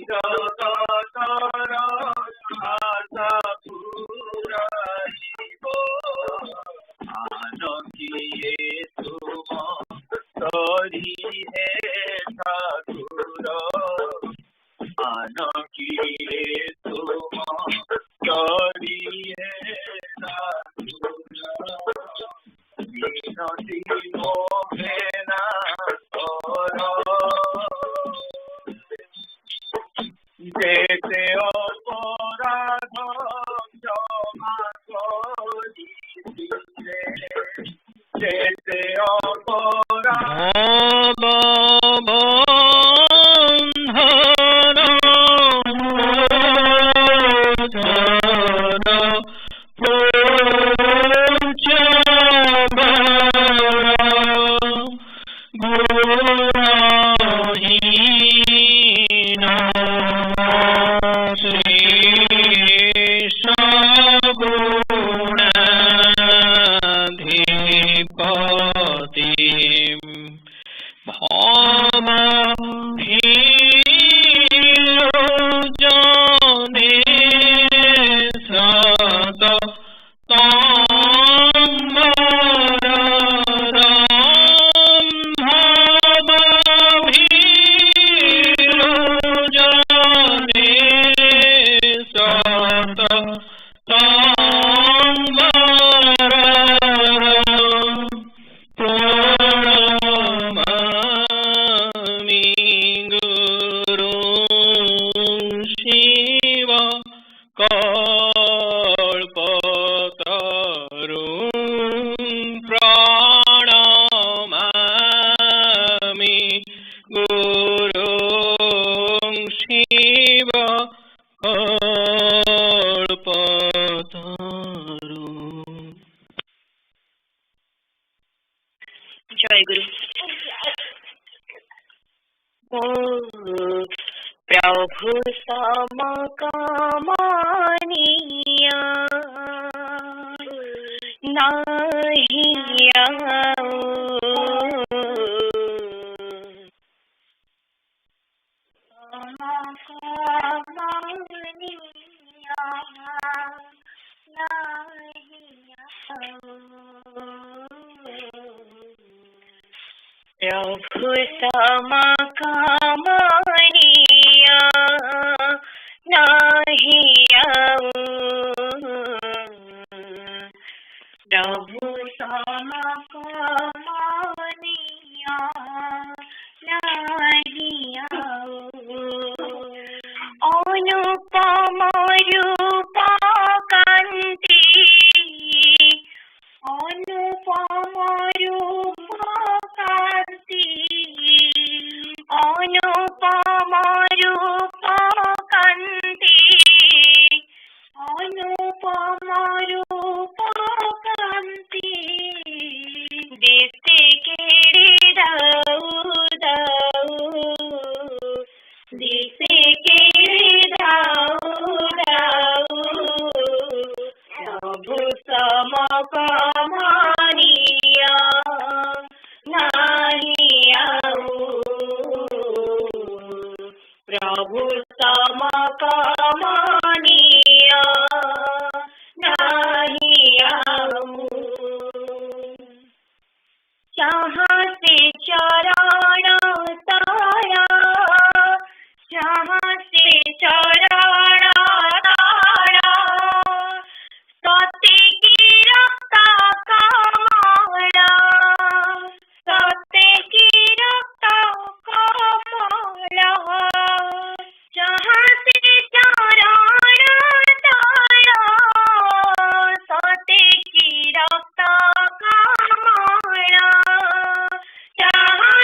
जगतर आशा पुराइब आनकिए तुम तरी हे ठाकुर आनकिए तुम तरी हे ठाकुर विनती मोहे ना जेते अपराध क्षमा करिथिले जेते अपराध जय गुरु। प्रभु समकामनिया नाहिया प्रभु समकामनिया नाहिया प्रभु समकामनिया नाहिया अनुपम रूपा कांति अनुपम रूपा कांति अनुपम रूपा कांति अनुपम रूपा कांति देखते केड़े दाऊ दाऊ देखते केड़े दाऊ दाऊ प्रभु समकामनिया नाहिया प्रभु समकामनिया नाहिया जहाँ से चरण तारा जहाँ से चरण तारा सत्य की रक्षा कमला सत्य की रक्षा कमला जहाँ से चरण तारा सत्य की रक्षा कमला जहाँ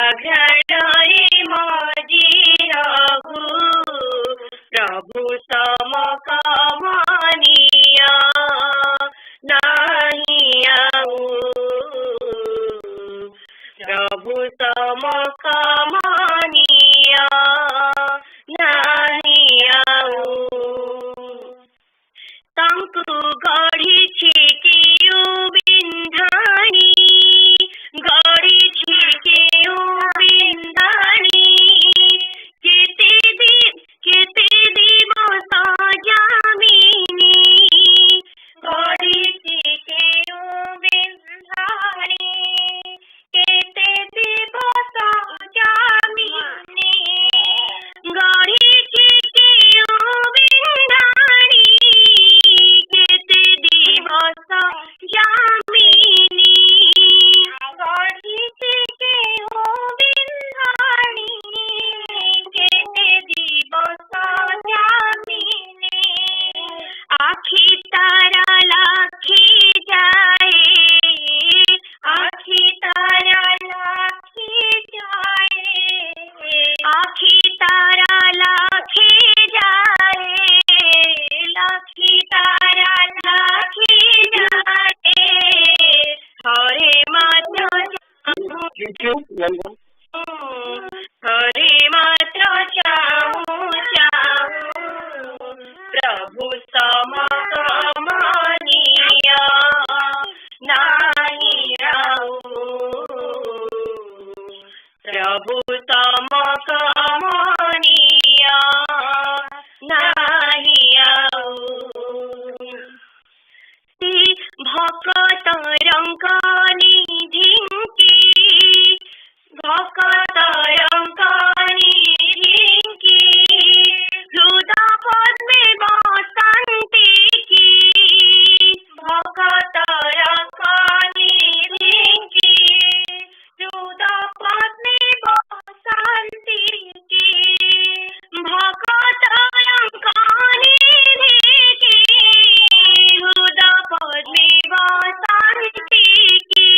आघ्राणरे मजी रहु प्रभु समकमनीय नाही आऊ प्रभु समकमनीय नाही आऊ तांकु गढ़ी केउ बिंधाणी गढ़ी केउ बिंधाणी केते दिवस जामिनी गढ़ी केउ बिंधाणी केते दिवस जामिनी गढ़ी केउ बिंधाणी केते दिवस जामिनी गढ़ी केउ बिंधाणी केते दिवस जामिनी आखि तारा लाखी जाए आखि तारा लाखी जाए आखि तारा लाखी जाए लाखी तारा लाखी जाए हरे मात्र हरे मात्र चाहूं प्रभु समकमनीय नाही आऊ प्रभु समकमनीय नाही आऊ भक्त रंकानी ढिंकी भक्त रंकानी ढिंकी हृदय पद्मे बसंती की भक्त रंकानी ढिंकी हृदय पद्मे बसंती की भक्त रंकानी ढिंकी हृदय पद्मे बसंती की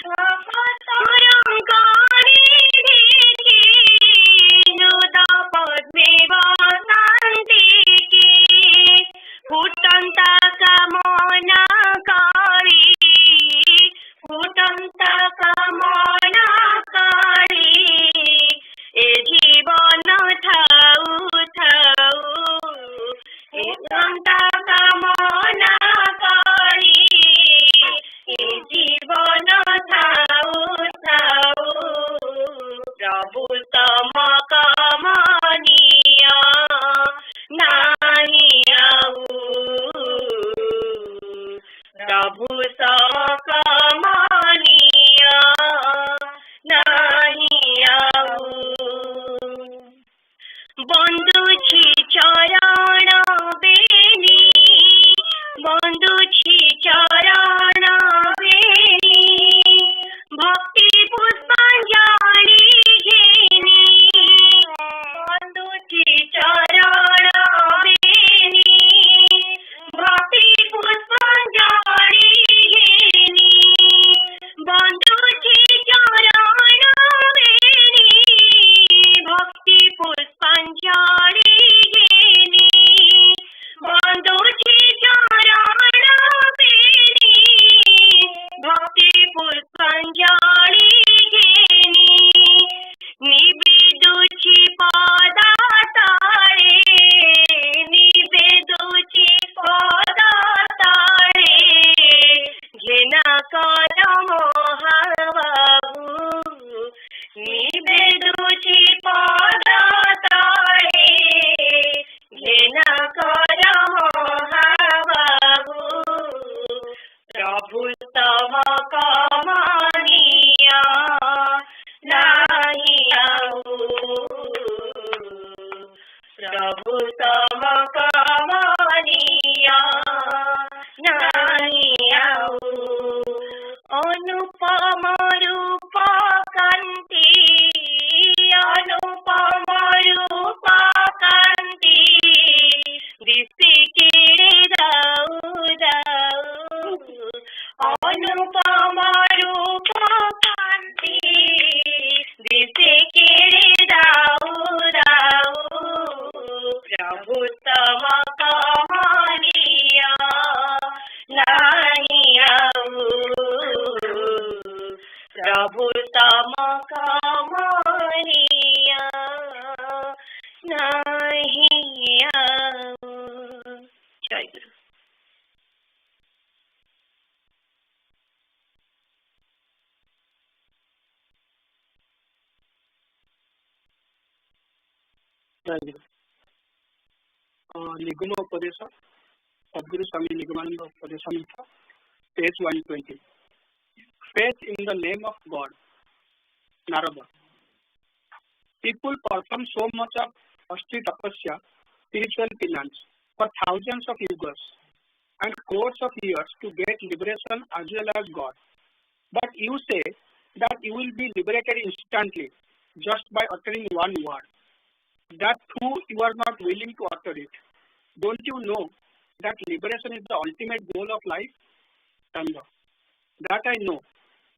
भक्त रंकानी ढिंकी हृदय पद्मे बसंती की फुटंत कामना करी फुटंत कामना करी ए जीवन थाऊ थाऊ फुटंत कामना करी ए जीवन थाऊ थाऊ प्रभु समकमनीय नाही आऊ प्रभु समकमनीय नाही आऊ बंधुछि चरण बेनी बंधुछि चरण बेनी भक्ति पुष्पांजलि घेनी Very good. Nigama Upadesha, Sadguru Swami Nigamananda Upadeshamrita, page 120. Faith in the name of God. Narada. People perform so much of austere tapasya, spiritual penance, for thousands of yugas and crores of years to get liberation as well as God. But you say that you will be liberated instantly just by uttering one word. That too you are not willing to utter it. Don't you know that liberation is the ultimate goal of life? Tanda. That I know.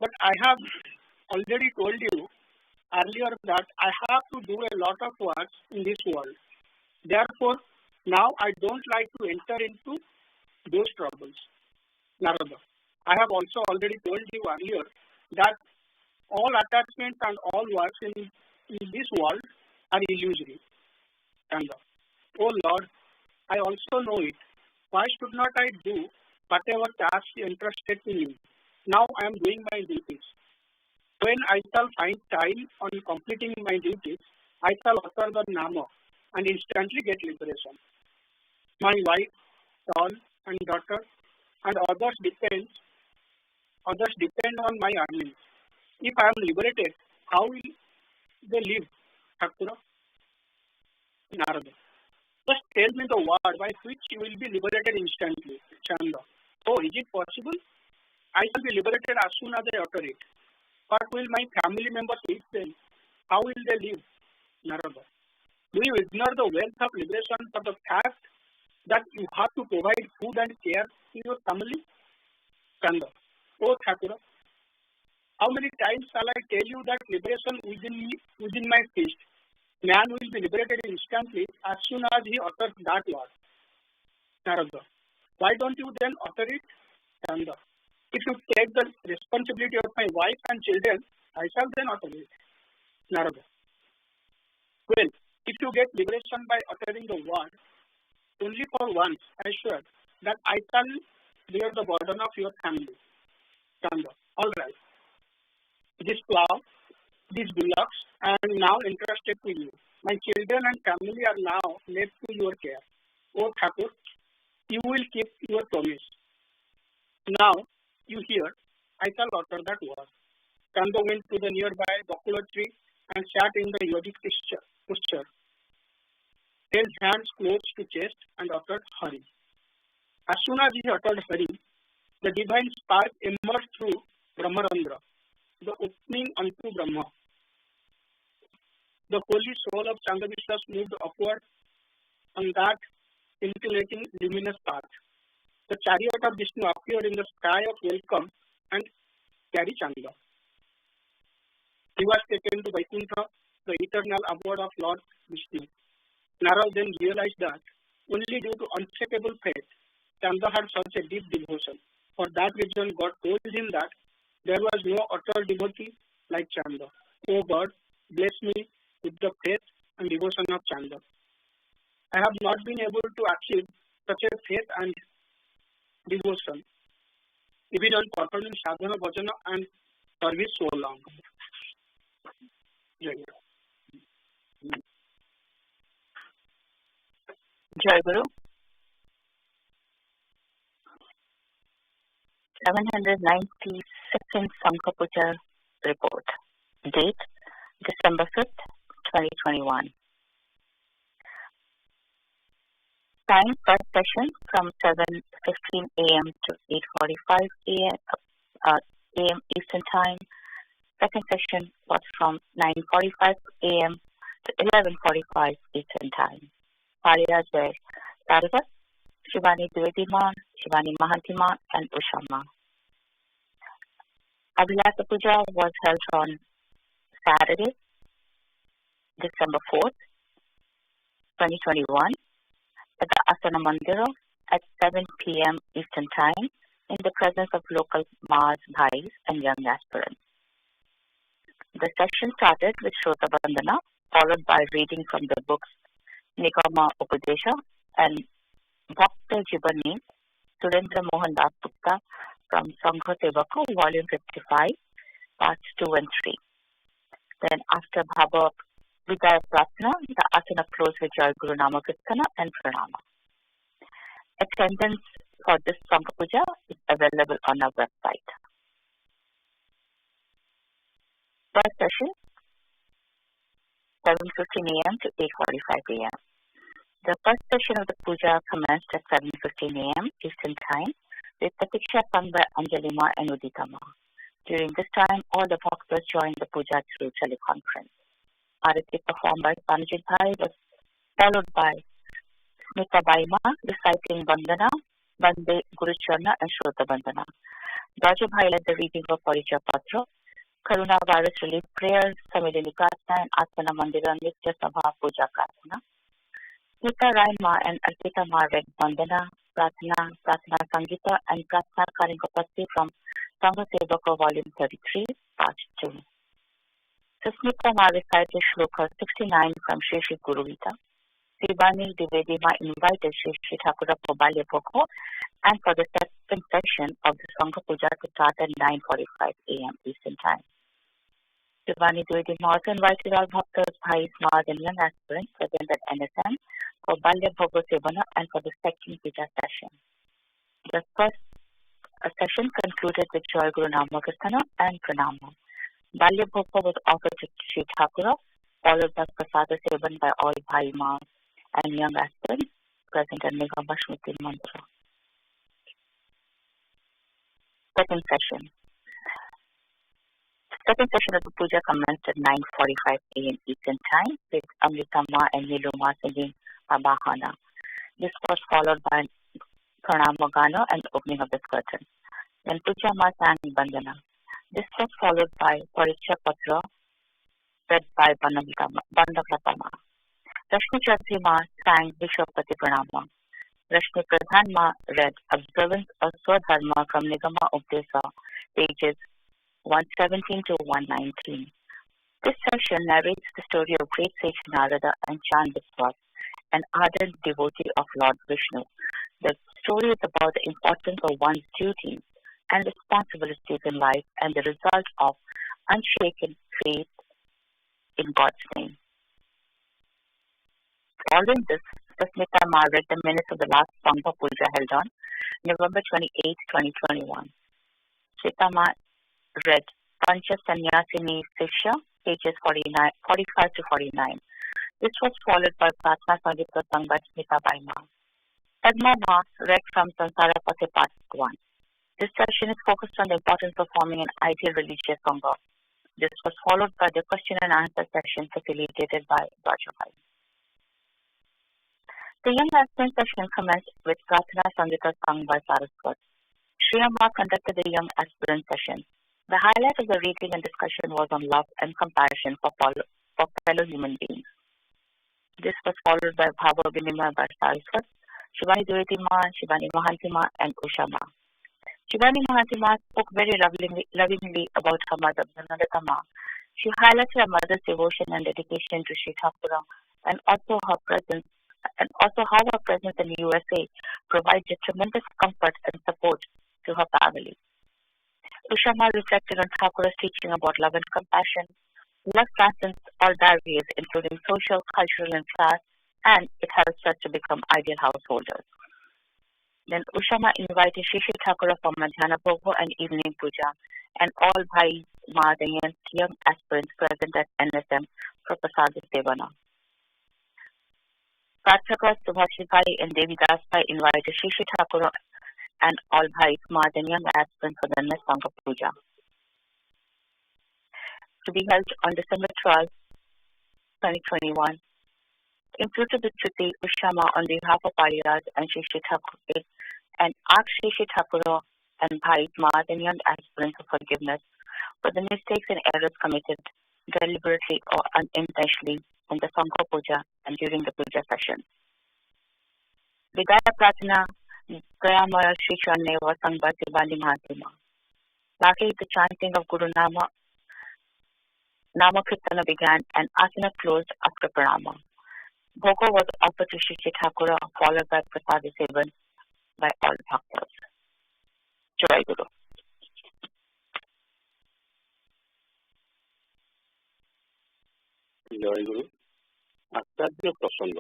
But I have already told you earlier that I have to do a lot of work in this world. Therefore, now I don't like to enter into those troubles. Narada. I have also already told you earlier that all attachments and all works in this world are illusory. Tanda. Oh Lord, I also know it. Why should not I do whatever task entrusted to me? Now I am doing my duties. When I shall find time on completing my duties, I shall utter the Nama and instantly get liberation. My wife, son, and daughter, and others depend on my earnings. If I am liberated, how will they live? Thakura. Narada. Just tell me the word by which you will be liberated instantly. Chanda. Oh, is it possible? I shall be liberated as soon as I utter it. What will my family members eat then? How will they live? Narada. Do you ignore the wealth of liberation for the fact that you have to provide food and care to your family? Chanda. Oh, Thakura. How many times shall I tell you that liberation within my fist? Man will be liberated instantly as soon as he utters that word. Narada. Why don't you then utter it? Chanda. If you take the responsibility of my wife and children, I shall then utter it. Narada. Well, if you get liberation by uttering the word, only for once, I swear that I shall bear the burden of your family. Chanda. All right. This plow, these bullocks, are now entrusted to you. My children and family are now left to your care. O Thakur, you will keep your promise. Now, you hear, I shall utter that word. Chanda went to the nearby bakula tree and sat in the yogic posture. Held hands close to chest and uttered Hari. As soon as he uttered Hari, the divine spark emerged through Brahmarandra, the opening unto Brahma. The holy soul of Chandavishwas moved upward on that scintillating luminous path. The chariot of Vishnu appeared in the sky of welcome and carried Chanda. He was taken to Vaikuntha, the eternal abode of Lord Vishnu. Narada then realized that only due to unshakable faith, Chanda had such a deep devotion. For that reason, God told him that there was no utter devotee like Chanda. O God, bless me with the faith and devotion of Chanda. I have not been able to achieve such a faith and devotion, even on performing sadhana, bhajana and service so long. Jai Guru. 792nd Sangha Puja report. Date December 5th, 2021. Time first session from 7:15 a.m. to 8:45 a.m. Eastern Time. Second session was from 9:45 a.m. to 11:45 Eastern Time. Parias were Saraswata, Shivani Dwivedima, Shivani Mahantima, and Ushama. Abhilasa Puja was held on Saturday, December 4th, 2021, at the Asana Mandira at 7 p.m. Eastern Time in the presence of local Maas, Bhais, and young aspirants. The session started with Shrota Vandana, followed by reading from the books Nikama Upadesha and Bhakta Jibani, Surendra Mohan Das Gupta from Sangha Sevaka, Volume 55, Parts 2 and 3. Then after Bhava Vidaya Pratna, the asana closed with Jai Guru Namakirtana and Pranama. Attendance for this Sangha Puja is available on our website. First session, 7:15 a.m. to 8:45 a.m. The first session of the puja commenced at 7:15 a.m. Eastern Time with Pratiksha sung by Anjalima and Uditama. During this time, all the bhaktas joined the puja through teleconference. Arati performed by Sanjit Bhai was followed by Smita Baima reciting Vandana, Bande Guru Charna and Shrota Vandana. Raju Bhai led the reading of Paricha Patra, Karuna Virus Relief Prayers, Samidini Pratna and Asana Mandira Nitya Sabha Puja Pratna. Smita Raima and Arpita Ma read Vandana, Pratna, Pratna Sangita and Pratna Karingapatti from Sangha Sevaka Volume 33, Part 2. Smita Ma recited Shloka 69 from Shri Shri Guru Gita. Srivani Divedi Ma invited Shri Shri Thakura for Balya Bhoko and for the second session of the Sangha Puja to start at 9:45 a.m. Eastern Time. Srivani Divedi Ma also invited all bhaktas, bhais, maas and young aspirants present at NSM for Balya Bhogo Sevana and for the second puja session. The first session concluded with Jai Guru Namakirtana and Pranama. Balya Bhogo was offered to Sri Thakura, followed by Prasada Sevan by all bhai, maas and young aspirants present at Nigama Shmiti Mantra. Second session. Second session of the puja commenced at 9:45 a.m. Eastern Time with Amritama and Niluma singing Abahana. This was followed by Pranama Gana and opening of the curtain. Then Puja Ma sang Bandana. This was followed by Paricha Patra read by Bandavlatama. Rashmi Chaudhary Ma sang Vishwapati Pranama. Rashmi Pradhan Ma read Observance of Swadharma from Nigama Updesa, pages 117 to 119. This session narrates the story of great sage Narada and Chan Biswas, an ardent devotee of Lord Vishnu. The story is about the importance of one's duties and responsibilities in life and the result of unshaken faith in God's name. Following this, Smita Ma read the minutes of the last Sangha Puja held on November 28, 2021. Smita Ma read Pancha Sannyasini Sishya, pages 45 to 49. This was followed by Pratna Sangita sung by Smita Baima. Padma Ma read from Sansara Pati Part 1. This session is focused on the importance of forming an ideal religious Sangha. This was followed by the question and answer session facilitated by Rajabhai. The young aspirant session commenced with Pratna Sangita sung by Saraswata. Shri Amma conducted the young aspirant session. The highlight of the reading and discussion was on love and compassion for fellow human beings. This was followed by Bhava Vinima by Saraswat, Shivani Dwivedi Ma, Shivani Mahanti Ma, and Usha Ma. Shivani Mahanti Ma spoke very lovingly about her mother, Bhanadata Ma. She highlighted her mother's devotion and dedication to Sri Thakura and also how her presence in the USA provides a tremendous comfort and support to her family. Usha Ma reflected on Thakura's teaching about love and compassion. Love transcends all barriers, including social, cultural, and class, and it helps us to become ideal householders. Then Usha Ma invited Shri Shri Thakura for Madhyana Bhogo and evening puja, and all bhai, maas, and young aspirants present at NSM for Prasada Sevana. Prathakas, Subhashi Bhai, and Devi Das Bhai invited Shri Shri Thakura and all bhais, maas, and young aspirants for the next Sangha Puja, to be held on December 12, 2021. In Pluto Vichuti, Usha Ma on behalf of Pariyas and Shri Shri Thakur and asked Shri Shri Thakura and bhais, maas, and young aspirants for forgiveness for the mistakes and errors committed deliberately or unintentionally in the Sangha Puja and during the Puja session. Vidaya Pratna Gayamaya Shri Channe was sung by Sivani Mahatima. Lastly, the chanting of Guru Namakirtana began and asana closed after pranama. Bhogo was offered to Shri Shri Thakura, followed by Prasada Sevan by all bhaktas. Jai Guru. ଜୟଗୁରୁ। ଆଚାର୍ଯ୍ୟ ପ୍ରସଙ୍ଗ।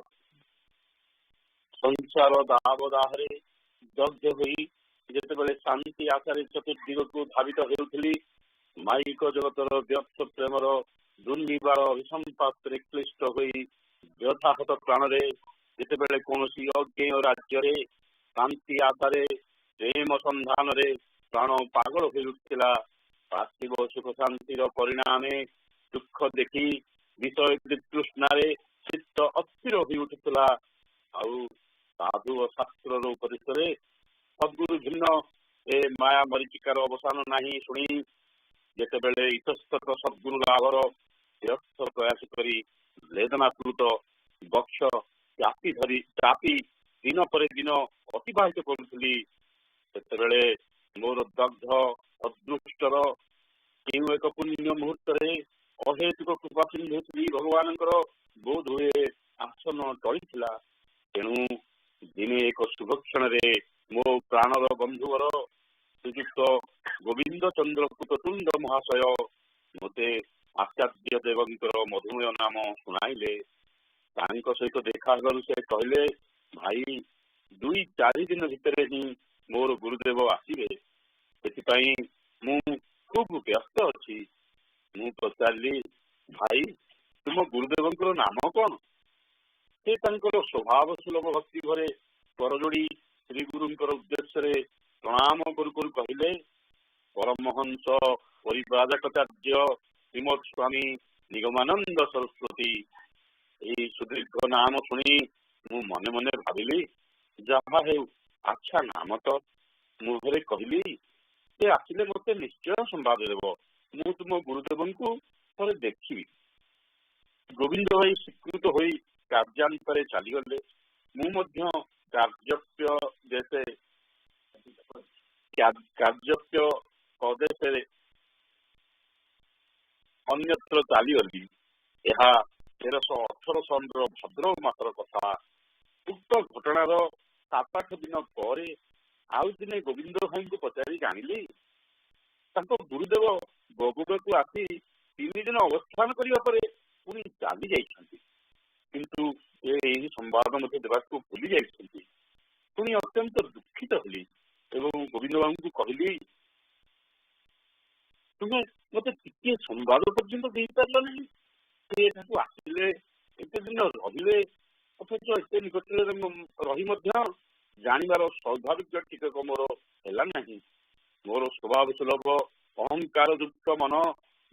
ସଂସାର ଦାବଦାହରେ ଦଗ୍ଧ ହୋଇ ଯେତେବେଳେ ଶାନ୍ତି ଆଶାରେ ଚତୁର୍ଦିଗକୁ ଧାବିତ ହେଉଥିଲି, Mike ଜଗତର ବ୍ୟର୍ଥ ପ୍ରେମର ଦୁର୍ନିବାର ଅଭିସମ୍ପାତରେ କ୍ଲିଷ୍ଟ ହୋଇ ବ୍ୟଥାହତ ପ୍ରାଣରେ ଯେତେବେଳେ କୌଣସି ଅଜ୍ଞେୟ ରାଜ୍ୟରେ ଶାନ୍ତି ଆଶାରେ ପ୍ରେମ ସନ୍ଧାନରେ ପ୍ରାଣ ପାଗଳ ହୋଇ ଉଠିଥିଲା, ପାର୍ଥିବ ସୁଖ ଶାନ୍ତିର ପରିଣାମେ ଦୁଃଖ ଦେଖି ବିଷୟ ତୃଷ୍ଣାରେ ଚିତ୍ତ ଅସ୍ଥିର ହୋଇ ଉଠୁଥିଲା। ଆଉ ସାଧୁ ଓ ଶାସ୍ତ୍ରର ଉପଦେଶରେ ସଦ୍ଗୁରୁ ଭିନ୍ନ ଏ ମାୟା ମରିଚିକାର ଅବସାନ ନାହିଁ ଶୁଣି ଯେତେବେଳେ ଇତସ୍ତତ ସଦ୍ଗୁରୁ ଲାଭର ବ୍ୟର୍ଥ ପ୍ରୟାସ କରି ବେଦନାକୃତ ବକ୍ଷ ଚାପି ଦିନ ପରେ ଦିନ ଅତିବାହିତ କରୁଥିଲି, ସେତେବେଳେ ମୋର ଦଗ୍ଧ ଅଦୃଷ୍ଟର କେଉଁ ଏକ ପୁଣ୍ୟ ମୁହୂର୍ତ୍ତରେ ଅହେତୁକ କୃପା ସିନ୍ଧୁ ଶ୍ରୀ ଭଗବାନଙ୍କର ବୋଧ ହୁଏ ଆସନ ଟଳିଥିଲା। ତେଣୁ ଦିନେ ଏକ ଶୁଭକ୍ଷଣରେ ମୋ ପ୍ରାଣର ବନ୍ଧୁବର ଶ୍ରୀଯୁକ୍ତ ଗୋବିନ୍ଦ ଚନ୍ଦ୍ର ପୁତତୁଣ୍ଡ ମହାଶୟ ମୋତେ ଆଚାର୍ଯ୍ୟ ଦେବଙ୍କର ମଧୁମୟ ନାମ ଶୁଣାଇଲେ। ତାଙ୍କ ସହିତ ଦେଖା ହେବାରୁ ସେ କହିଲେ, ଭାଇ 2-4 ଦିନ ଭିତରେ ହିଁ ମୋର ଗୁରୁଦେବ ଆସିବେ, ସେଥିପାଇଁ ମୁଁ ଖୁବ ବ୍ୟସ୍ତ ଅଛି। ମୁଁ ପଚାରିଲି, ଭାଇ ତୁମ ଗୁରୁଦେବଙ୍କର ନାମ କଣ? ସେ ତାଙ୍କର ସ୍ୱଭାବ ସୁଲଭ ଭକ୍ତି ଘରେ କରଯୋଡ଼ି ଶ୍ରୀ ଗୁରୁଙ୍କର ଉଦ୍ଦେଶ୍ୟରେ ପ୍ରଣାମ କରୁ କରୁ କହିଲେ, ପରମହଂସ ପରିବ୍ରାଜକାଚାର୍ଯ୍ୟ ଶ୍ରୀମତ୍ ସ୍ୱାମୀ ନିଗମାନନ୍ଦ ସରସ୍ୱତୀ। ଏହି ସୁଦୀର୍ଘ ନାମ ଶୁଣି ମୁଁ ମନେ ମନେ ଭାବିଲି, ଯାହା ହେଉ ଆଚ୍ଛା ନାମ ତ। ମୁଁ ଘରେ କହିଲି, ସେ ଆସିଲେ ମୋତେ ନିଶ୍ଚୟ ସମ୍ବାଦ ଦେବ, ମୁଁ ତୁମ ଗୁରୁଦେବଙ୍କୁ ଥରେ ଦେଖିବି। ଗୋବିନ୍ଦ ଭାଇ ସ୍ୱୀକୃତ ହୋଇ କାର୍ଯ୍ୟାନ୍ତରେ ଚାଲିଗଲେ। ମୁଁ ମଧ୍ୟ କାର୍ଯ୍ୟପ୍ୟ ପ୍ରଦେଶରେ ଅନ୍ୟତ୍ର ଚାଲିଗଲି। ଏହା 1318 ସନର ଭାଦ୍ରବ ମାସର କଥା। ଉକ୍ତ ଘଟଣାର 7-8 ଦିନ ପରେ ଆଉ ଦିନେ ଗୋବିନ୍ଦ ଭାଇଙ୍କୁ ପଚାରି ଜାଣିଲି, ତାଙ୍କ ଗୁରୁଦେବ ବଗୁବାକୁ ଆସି 3 ଦିନ ଅବସ୍ଥାନ କରିବା ପରେ ପୁଣି ଚାଲି ଯାଇଛନ୍ତି, କିନ୍ତୁ ଏହି ସମ୍ବାଦ ମୋତେ ଦେବାକୁ ଭୁଲି ଯାଇଛନ୍ତି। ପୁଣି ଅତ୍ୟନ୍ତ ଦୁଃଖିତ ହେଲି ଏବଂ ଗୋବିନ୍ଦ ବାବୁଙ୍କୁ କହିଲି, ତୁମେ ମୋତେ ଟିକିଏ ସମ୍ବାଦ ପର୍ଯ୍ୟନ୍ତ ଦେଇପାରିଲ ନାହିଁ। ସେ ଏଠାକୁ ଆସିଲେ, ଏତେ ଦିନ ରହିଲେ, ଅଥଚ ଏତେ ନିକଟରେ ରହି ମଧ୍ୟ ଜାଣିବାର ସୌଭାଗ୍ୟ ଟିକକ ମୋର ହେଲା ନାହିଁ। ମୋର ସ୍ୱଭାବ ସୁଲଭ ଅହଙ୍କାର ଯୁକ୍ତ ମନ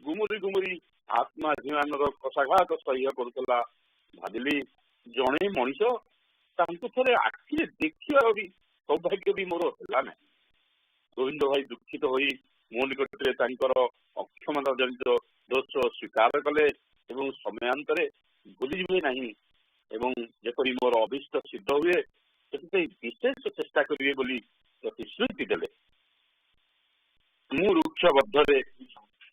ଗୁମୁରି ଗୁମୁରି ଆତ୍ମାଭିମାନର କଷାଘାତ ସହ୍ୟ କରୁଥିଲା। ଭାବିଲି, ଜଣେ ମଣିଷ ତାଙ୍କୁ ଥରେ ଆଖିରେ ଦେଖିବାର ବି ସୌଭାଗ୍ୟ ବି ମୋର ହେଲା ନାହିଁ। ଗୋବିନ୍ଦ ଭାଇ ଦୁଃଖିତ ହୋଇ ମୋ ନିକଟରେ ତାଙ୍କର ଅକ୍ଷମତା ଜନିତ ଦୋଷ ସ୍ୱୀକାର କଲେ ଏବଂ ସମୟାନ୍ତରେ ଭୁଲିଯିବେ ନାହିଁ ଏବଂ ଯେପରି ମୋର ଅଭିଷ୍ଟ ସିଦ୍ଧ ହୁଏ ସେଥିପାଇଁ ବିଶେଷ ଚେଷ୍ଟା କରିବେ ବୋଲି ପ୍ରତିଶ୍ରୁତି ଦେଲେ। ମୁଁ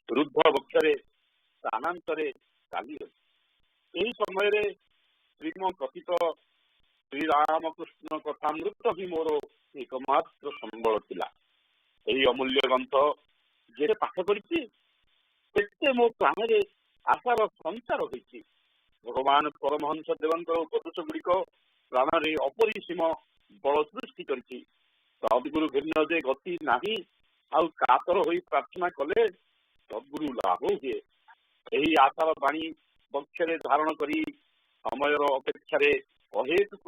ରୁଦ୍ଧ ବକ୍ଷରେ ସ୍ଥାନାନ୍ତରେ ଚାଲିଗଲି। ଏହି ସମୟରେ ଶ୍ରୀମ କଥିତ ଶ୍ରୀରାମକୃଷ୍ଣ କଥାମୃତ ହିଁ ମୋର ଏକମାତ୍ର ସମ୍ବଳ ଥିଲା। ଏହି ଅମୂଲ୍ୟ ଗ୍ରନ୍ଥ ଯେତେ ପାଠ କରିଛି ସେତେ ମୋ ପ୍ରାଣରେ ଆଶାର ସଞ୍ଚାର ହୋଇଛି। ଭଗବାନ ପରମହଂସ ଦେବଙ୍କର ଉପଦେଶ ଗୁଡ଼ିକ ପ୍ରାଣରେ ଅପରିସୀମ ବଳ ସୃଷ୍ଟି କରିଛି। ସଦ୍ଗୁରୁ ଭିନ୍ନ ଯେ ଗତି ନାହିଁ, ଆଉ କାତର ହୋଇ ପ୍ରାର୍ଥନା କଲେ ସଦ୍ଗୁରୁ ଲାଭ ହୁଏ। ଏହି ଆଶାର ବାଣୀ ବକ୍ଷରେ ଧାରଣ କରି ସମୟର ଅପେକ୍ଷାରେ ଅହେତୁକ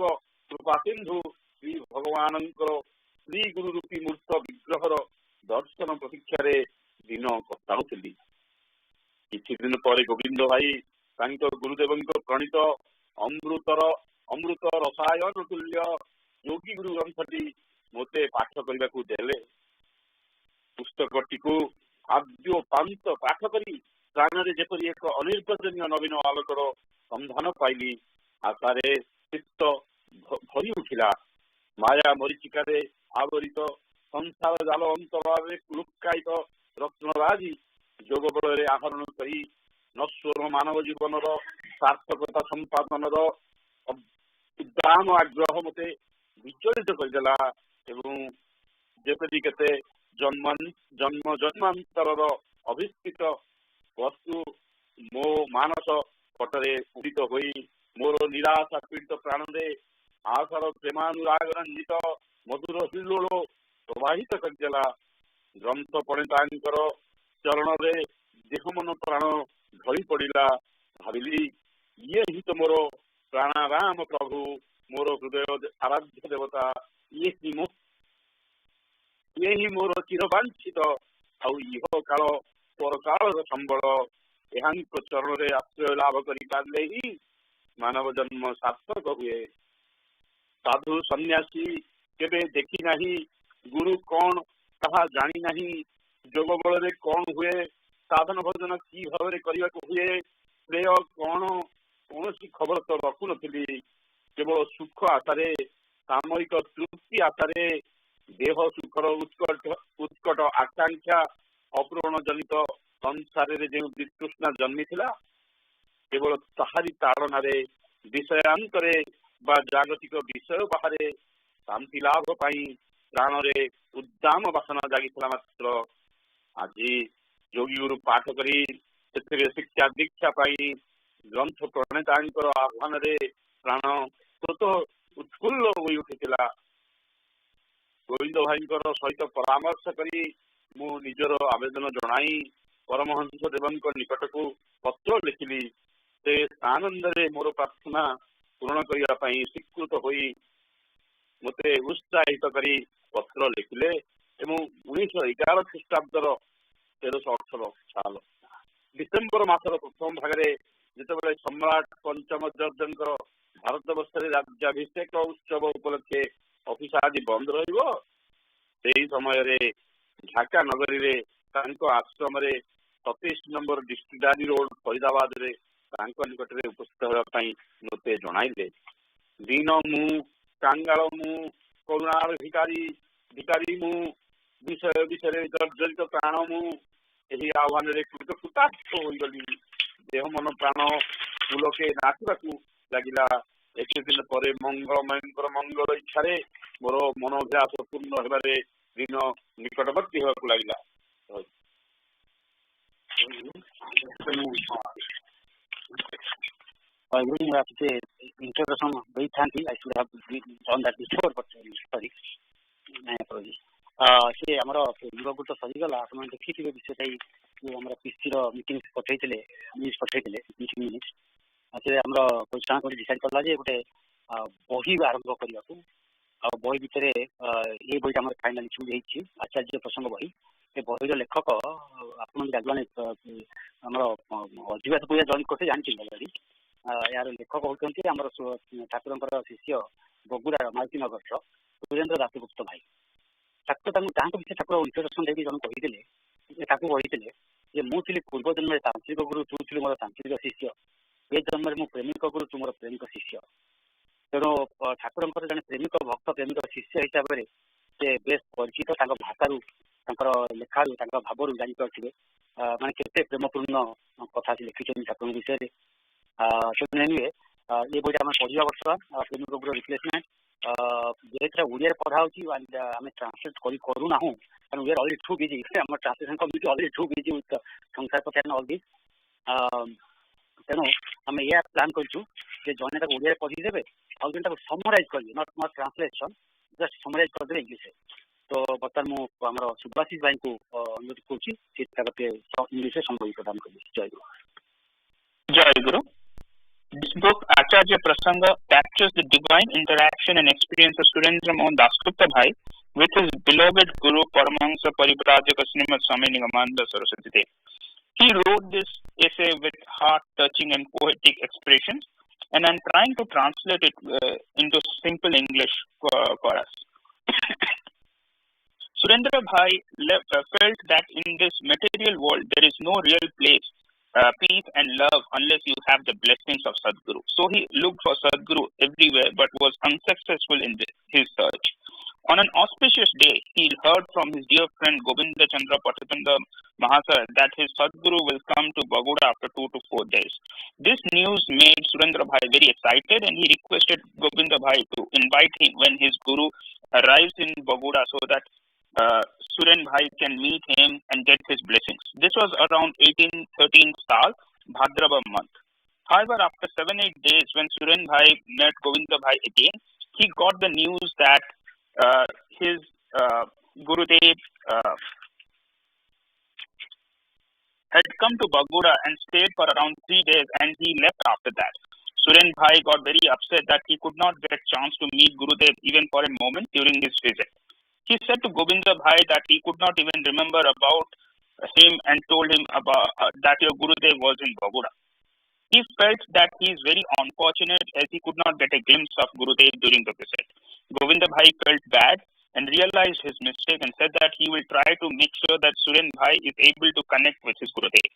କୃପା ସିନ୍ଧୁ ଶ୍ରୀ ଭଗବାନଙ୍କର ଶ୍ରୀ ଗୁରୁ ରୂପୀ ମୂର୍ତ୍ତ ବିଗ୍ରହର ଦର୍ଶନ ପ୍ରତୀକ୍ଷାରେ ଦିନ କଟାଉଥିଲି। କିଛି ଦିନ ପରେ ଗୋବିନ୍ଦ ଭାଇ ତାଙ୍କ ଗୁରୁଦେବଙ୍କ ପ୍ରଣୀତ ଅମୃତ ରସାୟନ ତୁଲ୍ୟ ଯୋଗୀ ଗୁରୁ ଗ୍ରନ୍ଥଟି ମୋତେ ପାଠ କରିବାକୁ ଦେଲେ। ପୁସ୍ତକଟିକୁ ଆଦ୍ୟ ପାନ୍ତ ପାଠ କରି ପ୍ରାଣରେ ଯେପରି ଏକ ଅନିର୍ବଚନୀୟ ନବୀନ ଆଲୋକର ସନ୍ଧାନ ପାଇଲି, ଆଶାରେ ଚିତ୍ତ ଭରି ଉଠିଲା। ମାୟା ମରିଚିକାରେ ଆବରିତ ସଂସାର ଜାଲ ଅନ୍ତରାଳରେ ଲୁକ୍କାୟିତ ରତ୍ନରାଜି ଯୋଗ ବଳରେ ଆହରଣ କରି ନଶ୍ୱର ମାନବ ଜୀବନର ସାର୍ଥକତା ସମ୍ପାଦନର ଉଦ୍ଦାମ ଆଗ୍ରହ ମୋତେ ବିଚଳିତ କରିଦେଲା ଏବଂ ଯେପରି କେତେ ଜନ୍ମାନ୍ତରର ଅଭିଷ୍ପିତ ବସ୍ତୁ ମୋ ମାନସ ପଟରେ ଉଦିତ ହୋଇ ମୋର ନିରାଶା ପୀଡ଼ିତ ପ୍ରାଣରେ ଆଶାର ପ୍ରେମାନୁରାଗ ରଞ୍ଜିତ ମଧୁର ହିଲ୍ଲୋଳ ପ୍ରବାହିତ କରିଦେଲା। ଗ୍ରନ୍ଥ ପଣ୍ଡିତାଙ୍କର ଚରଣରେ ଦେହ ମନ ପ୍ରାଣ ଢଳି ପଡ଼ିଲା। ଭାବିଲି ଇଏ ହିଁ ତ ମୋର ପ୍ରାଣାରାମ ପ୍ରଭୁ, ମୋର ହୃଦୟ ଆରାଧ୍ୟ ଦେବତା, ଇଏ ହିଁ ମୋର ଚିରବାଞ୍ଛିତ ଆଉ ଇହ କାଳ ପରକାଳର ସମ୍ବଳ। ଏହାଙ୍କ ଚରଣରେ ଆଶ୍ରୟ ଲାଭ କରିପାରିଲେ ହିଁ ମାନବ ଜନ୍ମ ସାର୍ଥକ ହୁଏ। ସାଧୁ ସନ୍ନ୍ୟାସୀ କେବେ ଦେଖି ନାହିଁ, ଗୁରୁ କଣ ତାହା ଜାଣି ନାହିଁ, ଯୋଗ ବଳରେ କଣ ହୁଏ, ସାଧନ ଭୋଜନ କି ଭାବରେ କରିବାକୁ ହୁଏ, ଶ୍ରେୟ କଣ, କୌଣସି ଖବର ତ ରଖୁନଥିଲି। କେବଳ ସୁଖ ଆଶାରେ, ସାମୟିକ ତୃପ୍ତି ଆଶାରେ, ଦେହ ସୁଖର ଉତ୍କଟ ଆକାଂକ୍ଷା, ଅପୂରଣ ଜନିତ ସଂସାରରେ ଯେଉଁ ବିତୃଷ୍ଣା ଜନ୍ମିଥିଲା, କେବଳ ତାହାରି ତାଳନାରେ ବିଷୟାନ୍ତରେ ବା ଜାଗତିକ ବିଷୟ ବାହାରେ ଶାନ୍ତି ଲାଭ ପାଇଁ ପ୍ରାଣରେ ଉଦ୍ଦାମ ବାସନା ଜାଗିଥିଲା। ମାତ୍ର ଆଜି ଯୋଗୀଗୁରୁ ପାଠ କରି ସେଥିରେ ଶିକ୍ଷା ଦୀକ୍ଷା ପାଇଁ ଗ୍ରନ୍ଥ ପ୍ରଣେତାଙ୍କର ଆହ୍ୱାନରେ ପ୍ରାଣ ସ୍ରୋତ ଉତ୍ଫୁଲ୍ଲ ହୋଇ ଉଠିଥିଲା। ଗୋବିନ୍ଦ ଭାଇଙ୍କର ସହିତ ପରାମର୍ଶ କରି ମୁଁ ନିଜର ଆବେଦନ ଜଣାଇ ପରମହଂସ ଦେବଙ୍କ ନିକଟକୁ ପତ୍ର ଲେଖିଲି। ସେ ଆନନ୍ଦରେ ମୋର ପ୍ରାର୍ଥନା ପୂରଣ କରିବା ପାଇଁ ସ୍ୱୀକୃତ ହୋଇ ମୋତେ ଉତ୍ସାହିତ କରି ପତ୍ର ଲେଖିଲେ ଏବଂ 1911 ଖ୍ରୀଷ୍ଟାବ୍ଦର 1318 ସାଲ ଡିସେମ୍ବର ମାସର ପ୍ରଥମ ଭାଗରେ ଯେତେବେଳେ ସମ୍ରାଟ ପଞ୍ଚମ ଜର୍ଜଙ୍କର ଭାରତବର୍ଷରେ ରାଜ୍ୟାଭିଷେକ ଉତ୍ସବ ଉପଲକ୍ଷେ ଅଫିସ ଆଦି ବନ୍ଦ ରହିବ, ସେହି ସମୟରେ ଢାକା ନଗରୀରେ ତାଙ୍କ ଆଶ୍ରମରେ 27 ନମ୍ବର ଡିଷ୍ଟ୍ରିକ୍ଟ ରୋଡ ଫରିଦାବାଦରେ ତାଙ୍କ ନିକଟରେ ଉପସ୍ଥିତ ହେବା ପାଇଁ ମୋତେ ଜଣାଇଲେ। ଦୀନ ମୁଁ, କାଙ୍ଗାଳ ମୁଁ, କରୁଣାର ଭିକାରୀ ମୁଁ, ବିଷୟରେ ଜର୍ଜରିତ ପ୍ରାଣ ମୁଁ। ଏହି ଆହ୍ୱାନରେ କୃତାର୍ଥ ହୋଇଗଲି। ଦେହ ମନ ପ୍ରାଣ ପୁଲକେ ନାଚିବାକୁ ଲାଗିଲା। ଏତେ ଦିନ ପରେ ମଙ୍ଗଳମୟଙ୍କର ମଙ୍ଗଳ ଇଚ୍ଛାରେ ମୋର ମନୋଭ୍ୟାସ ପୂର୍ଣ୍ଣ ହେବାରେ ଦିନ ନିକଟବର୍ତ୍ତୀ ହେବାକୁ ଲାଗିଲା। introduction ଦେଇଥାନ୍ତି, I should have done that before, but sorry, ସେ ଆମର ପ୍ରେମିକକୁ ତ ସରିଗଲା। ଆପଣ ଦେଖିଥିବେ ବିଷୟଟା ଯୋଉ ଆମର ପିସିର ମିଟିଂ ପଠେଇଥିଲେ, ମିଟିଂ ମିନିଟ୍ସ, ସେ ଆମର ପରିଚାଳନା କରି ଡିସାଇଡ୍ କଲା ଯେ ଗୋଟେ ବହି ଆରମ୍ଭ କରିବାକୁ। ଆଉ ବହି ଭିତରେ ଏ ବହିଟା ଆମର ଫାଇନାଲି ଚୁଜ୍ ହେଇଛି, ଆଚାର୍ଯ୍ୟ ପ୍ରସଙ୍ଗ ବହି। ଏ ବହିର ଲେଖକ ଆପଣ ଜାଣିବାନି, ଆମର ଅଧିବାସ ପୂଜା ଜଏନ୍ କରିତେ ଜାଣିଛନ୍ତି ଅଲରେଡି। ଏହାର ଲେଖକ ହେଉଛନ୍ତି ଆମର ଠାକୁରଙ୍କର ଶିଷ୍ୟ ବଗୁଡ଼ାର ମାଳତୀନଗରର ସୁରେନ୍ଦ୍ର ଦାସଗୁପ୍ତ ଭାଇ। ଠାକୁର ତାଙ୍କ ବିଷୟରେ ଠାକୁର ଇଣ୍ଟ୍ରୋଡକ୍ସନ ଦେଇକି ଜଣେ କହିଥିଲେ, ତାକୁ କହିଥିଲେ ଯେ ମୁଁ ଥିଲି ପୂର୍ବ ଜନ୍ମରେ ତାନ୍ତ୍ରିକ ଗୁରୁ, ତୁ ଥିଲୁ ମୋର ତାନ୍ତ୍ରିକ ଶିଷ୍ୟ। ଏ ଜନ୍ମରେ ମୁଁ ପ୍ରେମିକ ଗୁରୁ, ତୁ ମୋର ପ୍ରେମିକ ଶିଷ୍ୟ। ତେଣୁ ଠାକୁରଙ୍କର ଜଣେ ପ୍ରେମିକ ଭକ୍ତ, ପ୍ରେମିକ ଶିଷ୍ୟ ହିସାବରେ ସେ ବେଶ ପରିଚିତ। ତାଙ୍କ ଭାଷାରୁ, ତାଙ୍କର ଲେଖାରୁ, ତାଙ୍କ ଭାବରୁ ଜାଣିପାରୁଥିବେ ମାନେ କେତେ ପ୍ରେମପୂର୍ଣ୍ଣ କଥା ସେ ଲେଖିଛନ୍ତି ଠାକୁରଙ୍କ ବିଷୟରେ। ଏନିୱେ ଏ ବହିଟା ଆମେ ପଢ଼ିବା ବର୍ତ୍ତମାନ ପ୍ରେମିକ ଗୁରୁର ରିପ୍ଲେସମେଣ୍ଟ। ଯେହେତୁ ଓଡ଼ିଆରେ ପଢ଼ା ହେଉଛି, ଆମେ ଟ୍ରାନ୍ସଲେଟ୍ କରୁନାହୁଁ, କାରଣ we are already too busy, ଆମ translation committee already too busy with ସଂସାର କଥା ଅଲ୍ ଦିସ୍। ତେଣୁ ଆମେ ଏହା ପ୍ଲାନ୍ କରିଛୁ ଯେ ଜଣେ ତାକୁ ଓଡ଼ିଆରେ ପଢ଼ିଦେବେ, ଆଉ ଜଣେ ତାକୁ ସମରାଇଜ୍ କରିବେ, ନଟ୍ ଟ୍ରାନ୍ସଲେସନ୍, ଜଷ୍ଟ ସମରାଇଜ୍ କରିଦେବେ ଇଂଲିଶରେ। ତ ବର୍ତ୍ତମାନ ମୁଁ ଆମର ସୁଭାଶିଷ ଭାଇଙ୍କୁ ଅନୁରୋଧ କରୁଛି ସେ ତାକୁ ଇଂଲିଶରେ ସମ୍ବୋଧି ପ୍ରଦାନ କରିବେ। ଜୟ ଗୁରୁ। Jai Guru. This book, Acharya Prasanga, captures the divine interaction and experience of Surendra Mohan Dasgupta Bhai with his beloved Guru Paramahansa Parivrajaka Srimad Swami Nigamananda Saraswati Dev. He wrote this essay with heart-touching and poetic expressions, and I'm trying to translate it into simple English for us. Surendra Bhai felt that in this material world there is no real place, peace and love unless you have the blessings of Sadguru. So he looked for Sadguru everywhere but was unsuccessful in his search. On an auspicious day, he heard from his dear friend Govinda Chandra Patitanda Mahasaya that his Sadguru will come to Baguda after 2 to 4 days. This news made Surendra Bhai very excited, and he requested Govinda Bhai to invite him when his Guru arrives in Baguda so that Suren Bhai can meet him and get his blessings. This was around 1813 Saal, Bhadrava month. However, after 7-8 days, when Suren Bhai met Govinda Bhai again, he got the news that his Gurudev had come to Baguda and stayed for around 3 days, and he left after that. Suren Bhai got very upset that he could not get a chance to meet Gurudev even for a moment during his visit. He said to Govinda Bhai that he could not even remember about him and told him about that your Gurudev was in Baguda. He felt that he is very unfortunate as he could not get a glimpse of Gurudev during the visit. Govinda Bhai felt bad and realized his mistake and said that he will try to make sure that Suren Bhai is able to connect with his Gurudev.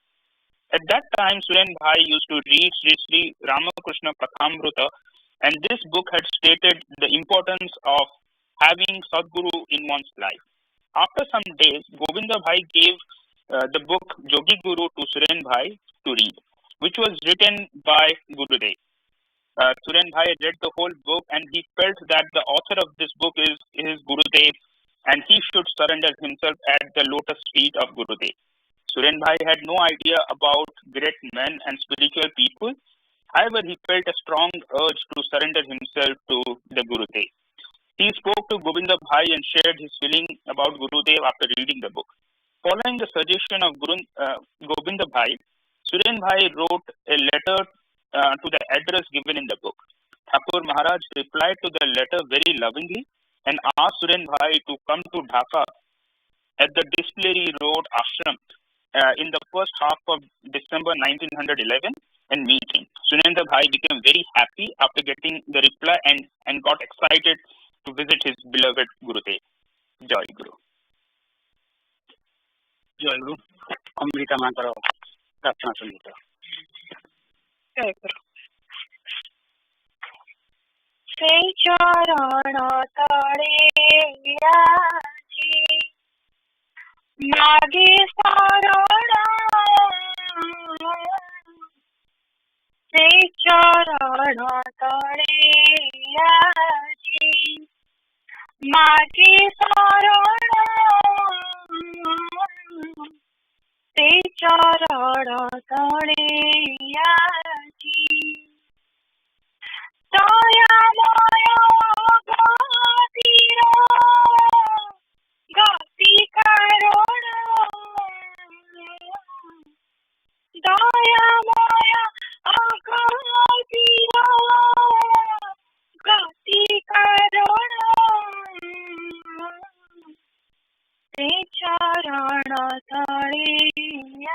At that time, Suren Bhai used to read Sri Sri Ramakrishna Kathamrita, and this book had stated the importance of having Sadguru in one's life. After some days, Govinda Bhai gave the book Jogi Guru to Suren Bhai to read, which was written by Gurudev. Suren Bhai read the whole book and he felt that the author of this book is his Gurudev and he should surrender himself at the lotus feet of Gurudev. Suren Bhai had no idea about great men and spiritual people. However, he felt a strong urge to surrender himself to the Gurudev. He spoke to Govinda Bhai and shared his feeling about Gurudev after reading the book. Following the suggestion of Govinda Bhai, Suren Bhai wrote a letter to the address given in the book. Thakur Maharaj replied to the letter very lovingly and asked Suren Bhai to come to Dhaka at the Distillery Road Ashram in the first half of December 1911 and meet him. Surendra Bhai became very happy after getting the reply and got excited to visit his beloved Gurudev. Jai Guru. Jai Guru. Amrita Mantara. Prarthana Samhita. Jai Guru. Sei charana tare yaji mage sarana sei charana tare yaji mage sarana sei charana tare yaji Daya Maya Gatira Gati Karona Daya Maya Gatira Gati Karona Te Charana Taliyaji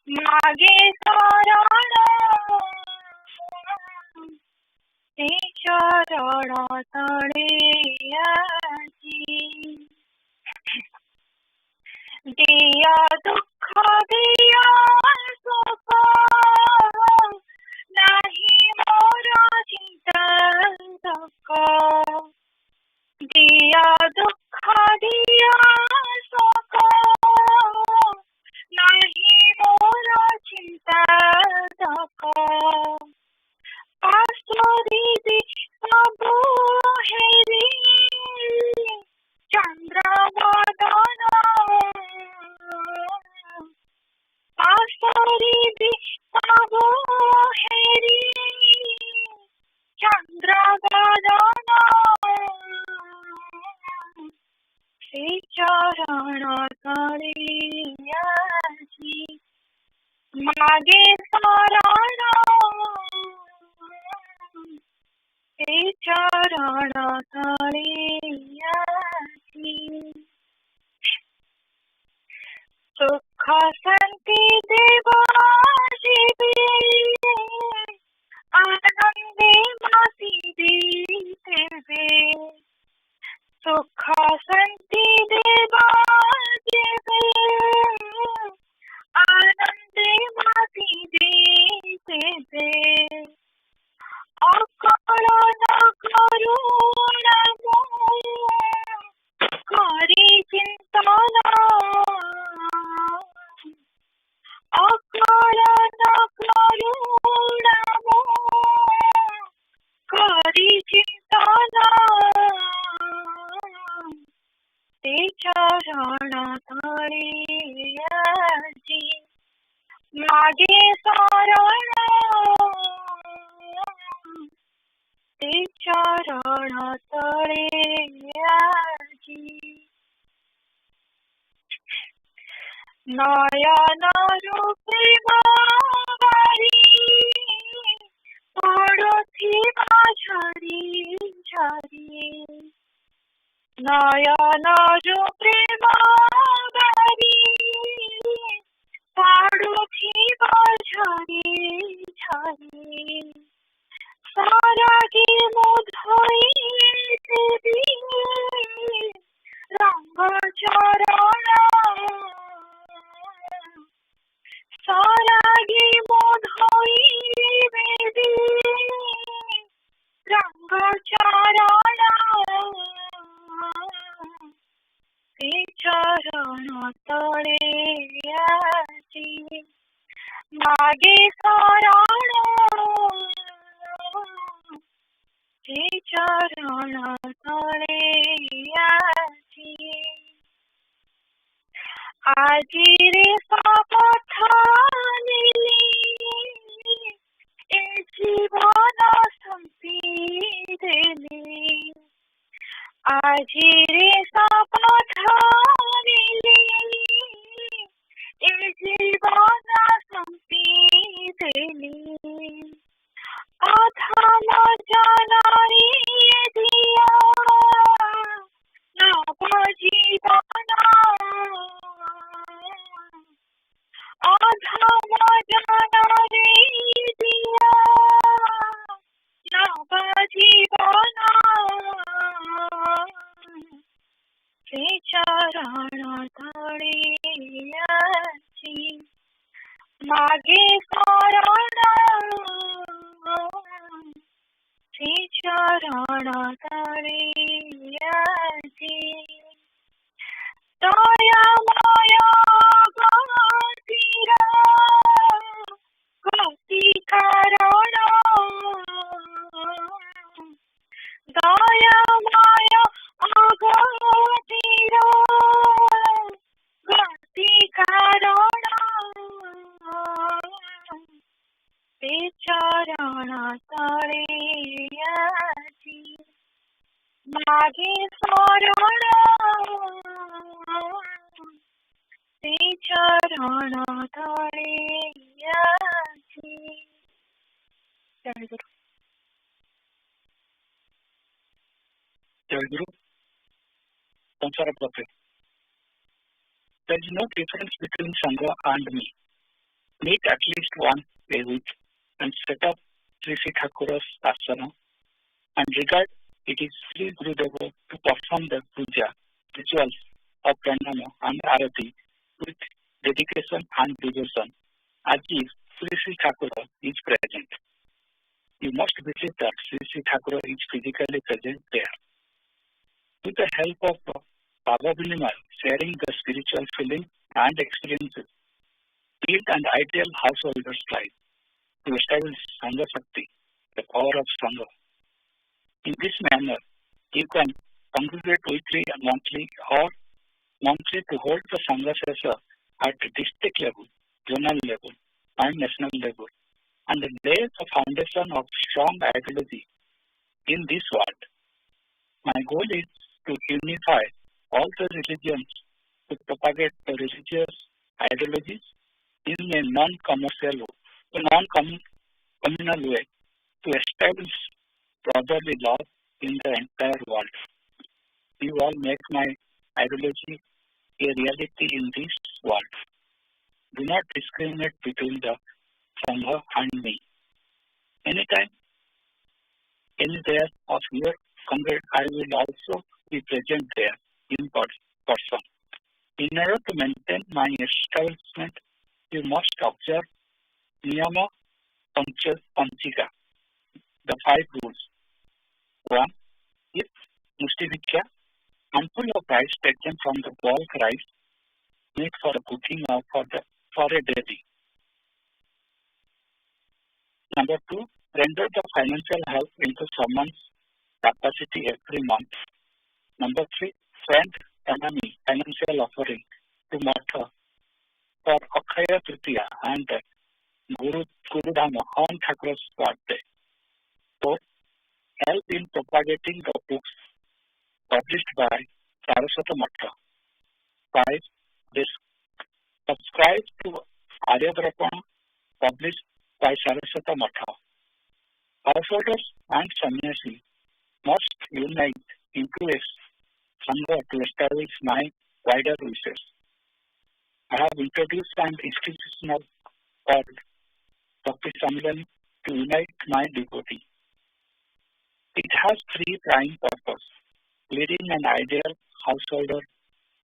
Mage Sarana Te charana taliyaji Diya dukha diya sukha Nahi mora chintan sukha Diya dukha diya sukha Nahi mora chintan sukha Pastoridi Sabu Heri Chandra Vadana Pastoridi Sabu Heri Chandra Vadana ଚରଣ ତଳେ ଆଜି ନୟନରୁ ପ୍ରେମ ବାରି ପଡୁଥିବା ଝରି ଝରି ନୟନରୁ ପ୍ରେମ ବାରି ପଡୁଥିବା ଝରି ଝରି ସାରାଗି ମୁଁ ଧୋଇଦେବି ରଙ୍ଗ ଚରଣ ସାରାଗି ମୁଁ ଧୋଇଦେବି ରଙ୍ଗ ଚରଣ ସେ ଚରଣ ତଳେ ଆଜି ମାଗେ ଶରଣ ସେ ଚରଣ ତଳେ ଆଜି ଆଜିରେ ଶପଥ ନେଲି ଏ ଜୀବନ ସମ୍ପିଦେଲି ଆଜିରେ ଶପଥ ନେଲି ଏ ଜୀବନ ସମ୍ପିଦେଲି ଅଧମ ଜନରେ ଦିଅ ନବ ଜୀବନ ଅଧମ ଜନରେ ଦିଅ ନବ ଜୀବନ ସେ ଚରଣ ତଳେ ଆଜି ମାଗେ ଶରଣ ସେ ଚରଣ ତଳେ ଆଜି ଦୟାମୟ ଗତିର ଗତି କାରଣ ଦୟାମୟ ଅଗତିର ଗତି କାରଣ ସେ ଚରଣ ତଳେ ଆଜି ମାଗେ ଶରଣ ସେ ଚରଣ ତଳେ ଆଜି ଜୟ ଗୁରୁ Samsara Prabhu. There is no difference between Sangha and me. Meet at least once a week and set up Sri Sri Thakura's asana and regard it is Sri Gurudeva to perform the puja rituals of pranama and arati with dedication and devotion as if Sri Sri Thakura is present. You must believe that Sri Sri Thakura is physically present there. With the help of Baba Vinimay, sharing the spiritual feelings and experiences, build an ideal householder's life to establish Sangha Shakti, the power of Sangha. In this manner, you can congregate weekly and monthly or monthly to hold the Sangha Sesa at district level, zonal level, and national level, and lay the foundation of strong ideology in this world. My goal is to unify all the religions to propagate the religious ideologies in a non-communal way to establish brotherly love in the entire world. You all make my ideology a reality in this world. Do not discriminate between the Sangha and me. Anytime, anywhere of your congregation, I will also be present there in person. In order to maintain my establishment, you must observe Niyama Panchika, the 5 rules. 1. If Mustivikya, handful of rice taken from the bulk rice made for cooking or for a daily. Number 2. Render the financial help into someone's capacity every month. Number 3. Send enemy financial offering to Matha for Akshaya Tritiya and Guru Dhamma on Thakur's birthday. 4. help in propagating the books published by Saraswata Sangha. 5. They subscribe to Aryavarapana published by Saraswata Sangha. Householders and sannyasi must unite into a sangha to establish my wider wishes. I have introduced an institutional called Bhakti Sammelan to unite my devotee. It has 3 prime purposes: leading an ideal householder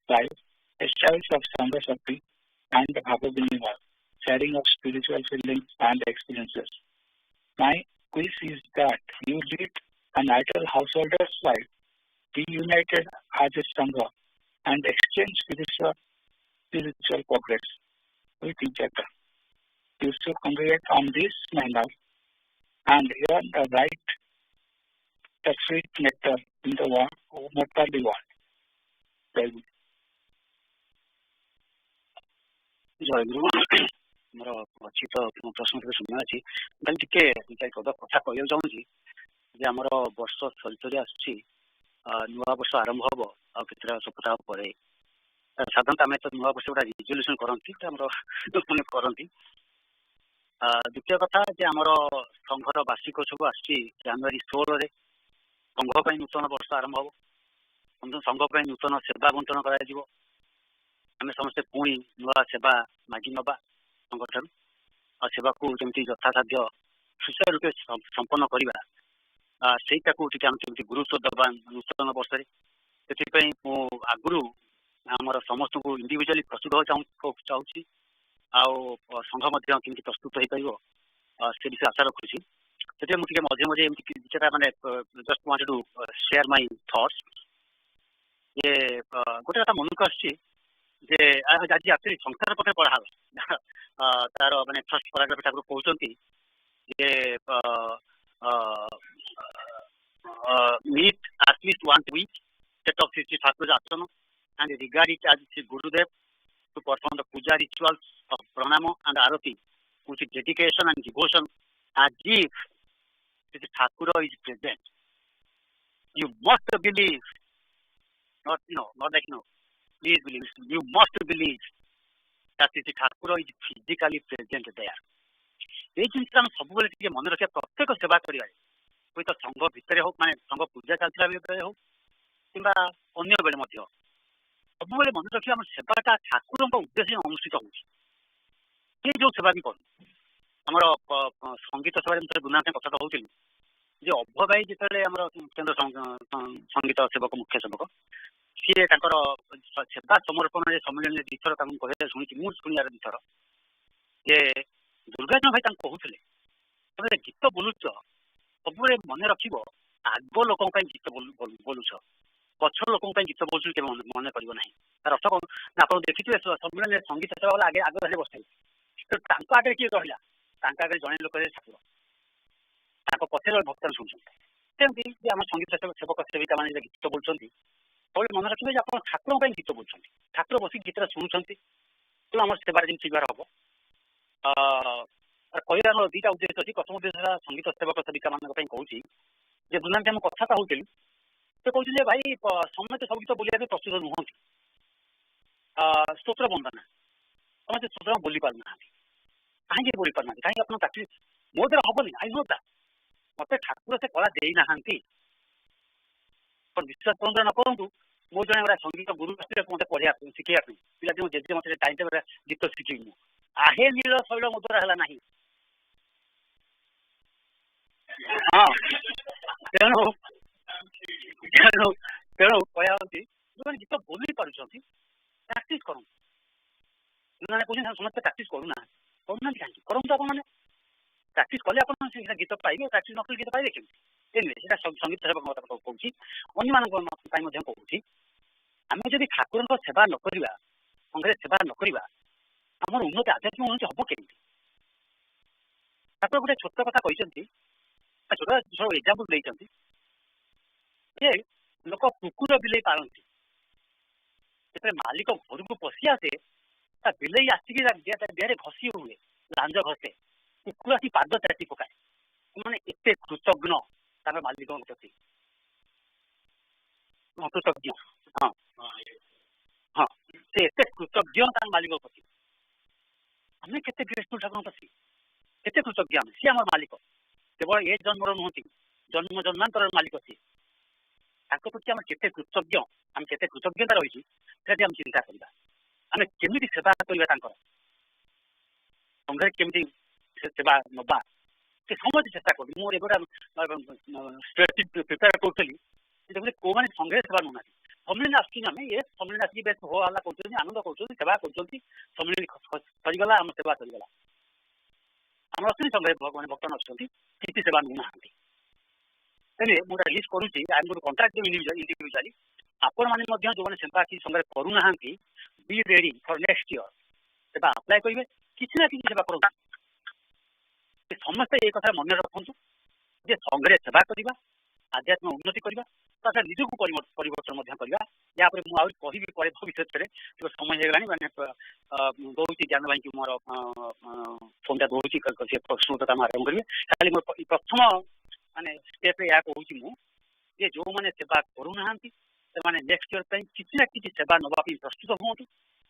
life, establish of Sangha Shakti, and Bhava Vinimaya, sharing of spiritual feelings and experiences. My wish is that you lead an ideal householder's life, be united as a Sangha, and exchange spiritual progress with each other. You should congregate on this manner and earn the right the sweet nectar in the mortality world. जय गुरु मोर अच्छी तो प्रश्न समय अच्छी टे कथा कह चाहूँगी जे आमर वर्ष चली चली आसूँ नुआ वर्ष आरंभ हम आते सप्ताह पर साधारणतः आम तो नुआ वर्ष गोटा रिजोल्यूशन करती मैंने करती द्वितीय कथा जे आमर संघर वार्षिक सब आसी जनवरी 16 संघ नूतन वर्ष आरंभ हम संघ नूतन सेवा बंटन कर आम समस्ते पुणी नुआ सेवा मागि नवा संघ ठार सेवा को जमी यथासाध्य सुचारू रूपे संपन्न करवा सेटा को आम गुरुत्व दबा नूतन वर्ष से आगु आमर समस्त को इंडिविजुअली प्रस्तुत चाहूँगी संघ केमती प्रस्तुत हो पार से विषय आशा रखुच्छी से मुझे मझे मझे एमती मैंने just wanted to share my thoughts ये गोटे कथा मन को आसी आज एक्चुअली संसार पक्ष पढ़ा तार मैंने फर्स्ट पैराग्राफ ठाकुर कहते जे meet at least once week set of Shri Thakur asan and regard it as Shri Gurudev to perform the puja rituals of pranama and arati with dedication and devotion as if the Thakura is present. You must believe, not like please believe. You must believe that the Thakura is physically present there. ये जिनसे हम सब बेले मन रखा प्रत्येक सेवा करें कोई तो संघ भितर हो माने संघ पूजा चलता बेले हो कि अन्य बेले सब मन रखिए आम सेवाटा ठाकुर उद्देश्य अनुष्ठित हो जो सेवा भी कर संगीत सेवा मुझे गुना कथा कहूँ जे अभ भाई जो आम केन्द्र संगीत सेवक मुख्य सेवक सी सेवा समर्पण सम्मेलन दुईथर कहे शुणी मुझे शुणियार दुईथर जे दुर्गाजन भाई कहते तुम गीत बोलुच सब मन रख आग लोक गीत बोलुच पक्ष लोक गीत बोलूँ के मन कर तार अर्थ कौन आप देखिए सम्मेलन संगीत सेवा आगे आगे धरे बस तो आगे किए रहा आगे जड़े लोक ठाकुर पक्षे भक्तन शुणुंट आम संगीत सेवक सेविका मैंने गीत बोलते सब मन रखिए आप ठाकुर गीत बोलते ठाकुर बस गीत शुणुंट तेणु आम सेवार जमी ठीक हम कहर 2टा उद्देश्य अच्छी प्रथम उद्देश्य संगीत सेवक सेविका मान कहूँ बुना आम कथा कहूँ से कहते भाई समस्त सब गीत बोलिया प्रस्तुत नुहति स्तोत्र बंदना समस्त स्तोत्र बोली पारना कहीं बोली पारना कहीं आप प्राक्टिस मो द्वारा हेनी आई नो दैट मत ठाकुर से कला देना विश्वास करूँ न करूँ मो जन गोटे संगीत गुरु मत पढ़ा शिखा पिला दिन जेजे मत टाइम टेबल गीत शिखी आहे नील शैल मो द्वारा है ना हाँ तेणु तेणु कहना जो गीत बोली पार्टी प्राक्ट करूँ कहते समस्त प्राक्ट करूना कहीं करूँ आपने प्राक्ट कले आप गीत पाइबे प्राक्ट न गीत पाइबे केमी संगीत सेवा कहूँ अन्य कहूँ आम जब ठाकुर सेवा न करवा संघ सेवा न करवा आम उन्नति आध्यात्मिक उन्नति हम केमी ठाकुर गोटे छोट कथा कहते छोट एक्जाम्पल देते जे लोक कुकुर बिले पालती जो मालिक घर को पशि आसे बिले आसिक देह घसी हुए लांज घसे कुकुर आसी पाद चाटी पकाए मैंने एत कृतज्ञ ତାଙ୍କ ମାଲିକଙ୍କ ପ୍ରତି କୃତଜ୍ଞ। ହଁ ହଁ, ସେ ଏତେ କୃତଜ୍ଞ ତାଙ୍କ ମାଲିକ ପ୍ରତି। ଆମେ କେତେ ଗ୍ରେଟଫୁଲ ଠାକୁରଙ୍କ ପ୍ରତି, କେତେ କୃତଜ୍ଞ ଆମେ। ସିଏ ଆମର ମାଲିକ, କେବଳ ଏ ଜନ୍ମର ନୁହନ୍ତି, ଜନ୍ମ ଜନ୍ମାନ୍ତରର ମାଲିକ ସିଏ। ତାଙ୍କ ପ୍ରତି ଆମେ କେତେ କୃତଜ୍ଞ, ଆମେ କେତେ କୃତଜ୍ଞତା ରହିଛି ସେଠି ଆମେ ଚିନ୍ତା କରିବା। ଆମେ କେମିତି ସେବା କରିବା, ତାଙ୍କର ସଂଘରେ କେମିତି ସେବା ନବା, ସେ ସମସ୍ତେ ଚେଷ୍ଟା କରୁଛି। ମୁଁ ଏବେ ପ୍ରିପେୟାର କରୁଥିଲି, କୋଉମାନେ ସଂଘରେ ସେବା ନେଉନାହାନ୍ତି। ସମ୍ମିଳନୀ ଆସୁଛି, ଆମେ ଏ ସମ୍ମିଳନୀ ଆସିକି ବେଶ ହୋ ହଲ୍ଲା କରୁଛନ୍ତି, ଆନନ୍ଦ କରୁଛନ୍ତି, ସେବା କରୁଛନ୍ତି। ସମ୍ମିଳନୀ ସରିଗଲା, ଆମ ସେବା ସରିଗଲା। ଆମର ଅଛନ୍ତି ସଂଘରେ ଭଗବାନ ଭକ୍ତମାନେ ଅଛନ୍ତି, କିଛି ସେବା ନେଉନାହାନ୍ତି। ତେବେ ମୁଁ ଗୋଟେ ଲିଷ୍ଟ କରୁଛି, ଆଇ ଗୋଟେ କଣ୍ଟ୍ରାକ୍ଟ ଇଣ୍ଡିଭିଜୁଆଲି। ଆପଣମାନେ ମଧ୍ୟ ଯେଉଁମାନେ ସେବା କିଛି ସଂଘରେ କରୁନାହାନ୍ତି, ବି ରେଡି ଫର ନେକ୍ସଟ ଇୟର, ସେବା ଆପ୍ଲାଏ କରିବେ, କିଛି ନା କିଛି ସେବା କରନ୍ତୁ। ସମସ୍ତେ ଏ କଥା ମନେ ରଖନ୍ତୁ ଯେ ସଂଘରେ ସେବା କରିବା, ଆଧ୍ୟାତ୍ମିକ ଉନ୍ନତି କରିବା, ତା ନିଜକୁ ପରିବର୍ତ୍ତନ ମଧ୍ୟ କରିବା। ୟାପରେ ମୁଁ ଆହୁରି କହିବି ପରେ ଭବିଷ୍ୟତରେ, ସମୟ ହେଇଗଲାଣି। ମାନେ ଦଉଛି ଜ୍ଞାନ ଭାଇଙ୍କୁ ମୋର ଫୋନଟା ଦଉଛି, ସେ ପ୍ରଶ୍ନଟା ମୁଁ ଆରମ୍ଭ କରିବେ। ଖାଲି ମୋର ପ୍ରଥମ ମାନେ ଷ୍ଟେପ୍ରେ ଏହା କହୁଛି ମୁଁ ଯେ ଯେଉଁମାନେ ସେବା କରୁନାହାନ୍ତି ସେମାନେ ନେକ୍ସଟ ଇୟର ପାଇଁ କିଛି ନା କିଛି ସେବା ନେବା ପାଇଁ ପ୍ରସ୍ତୁତ ହୁଅନ୍ତୁ,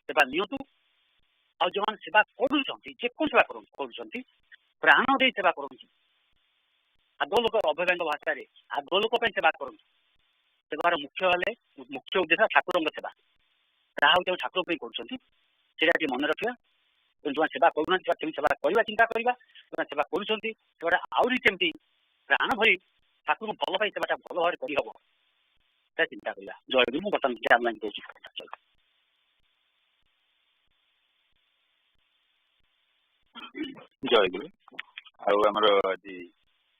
ସେବା ନିଅନ୍ତୁ। ଆଉ ଯେଉଁମାନେ ସେବା କରୁଛନ୍ତି, ଯେକୌଣସି ସେବା କରୁଛନ୍ତି, ପ୍ରାଣ ଦେଇ ସେବା କରନ୍ତୁ। ଆଗ ଲୋକ ଅଭୟଙ୍କ ଭାଷାରେ ଆଗ ଲୋକ ପାଇଁ ସେବା କରନ୍ତୁ। ସେବାର ମୁଖ୍ୟ ଉଦ୍ଦେଶ୍ୟ ଠାକୁରଙ୍କ ସେବା। ଯାହା ହଉଛି ଆମେ ଠାକୁର ପାଇଁ କରୁଛନ୍ତି, ସେଇଟା ଟିକେ ମନେ ରଖିବା। ଯେଉଁମାନେ ସେବା କରୁନାହାନ୍ତି କେମିତି ସେବା କରିବା ଚିନ୍ତା କରିବା, ଯେଉଁମାନେ ସେବା କରୁଛନ୍ତି ସେବାଟା ଆହୁରି କେମିତି ପ୍ରାଣ ଭରି ଠାକୁରଙ୍କୁ ଭଲ ପାଇ ସେବାଟା ଭଲ ଭାବରେ କରିହବ, ସେଟା ଚିନ୍ତା କରିବା। ଜୟଗୁରୁ। ମୁଁ ବର୍ତ୍ତମାନ ଜ୍ଞାନ ଦଉଛି। ଜୟଗୁରୁ। ଆଉ ଆମର ଆଜି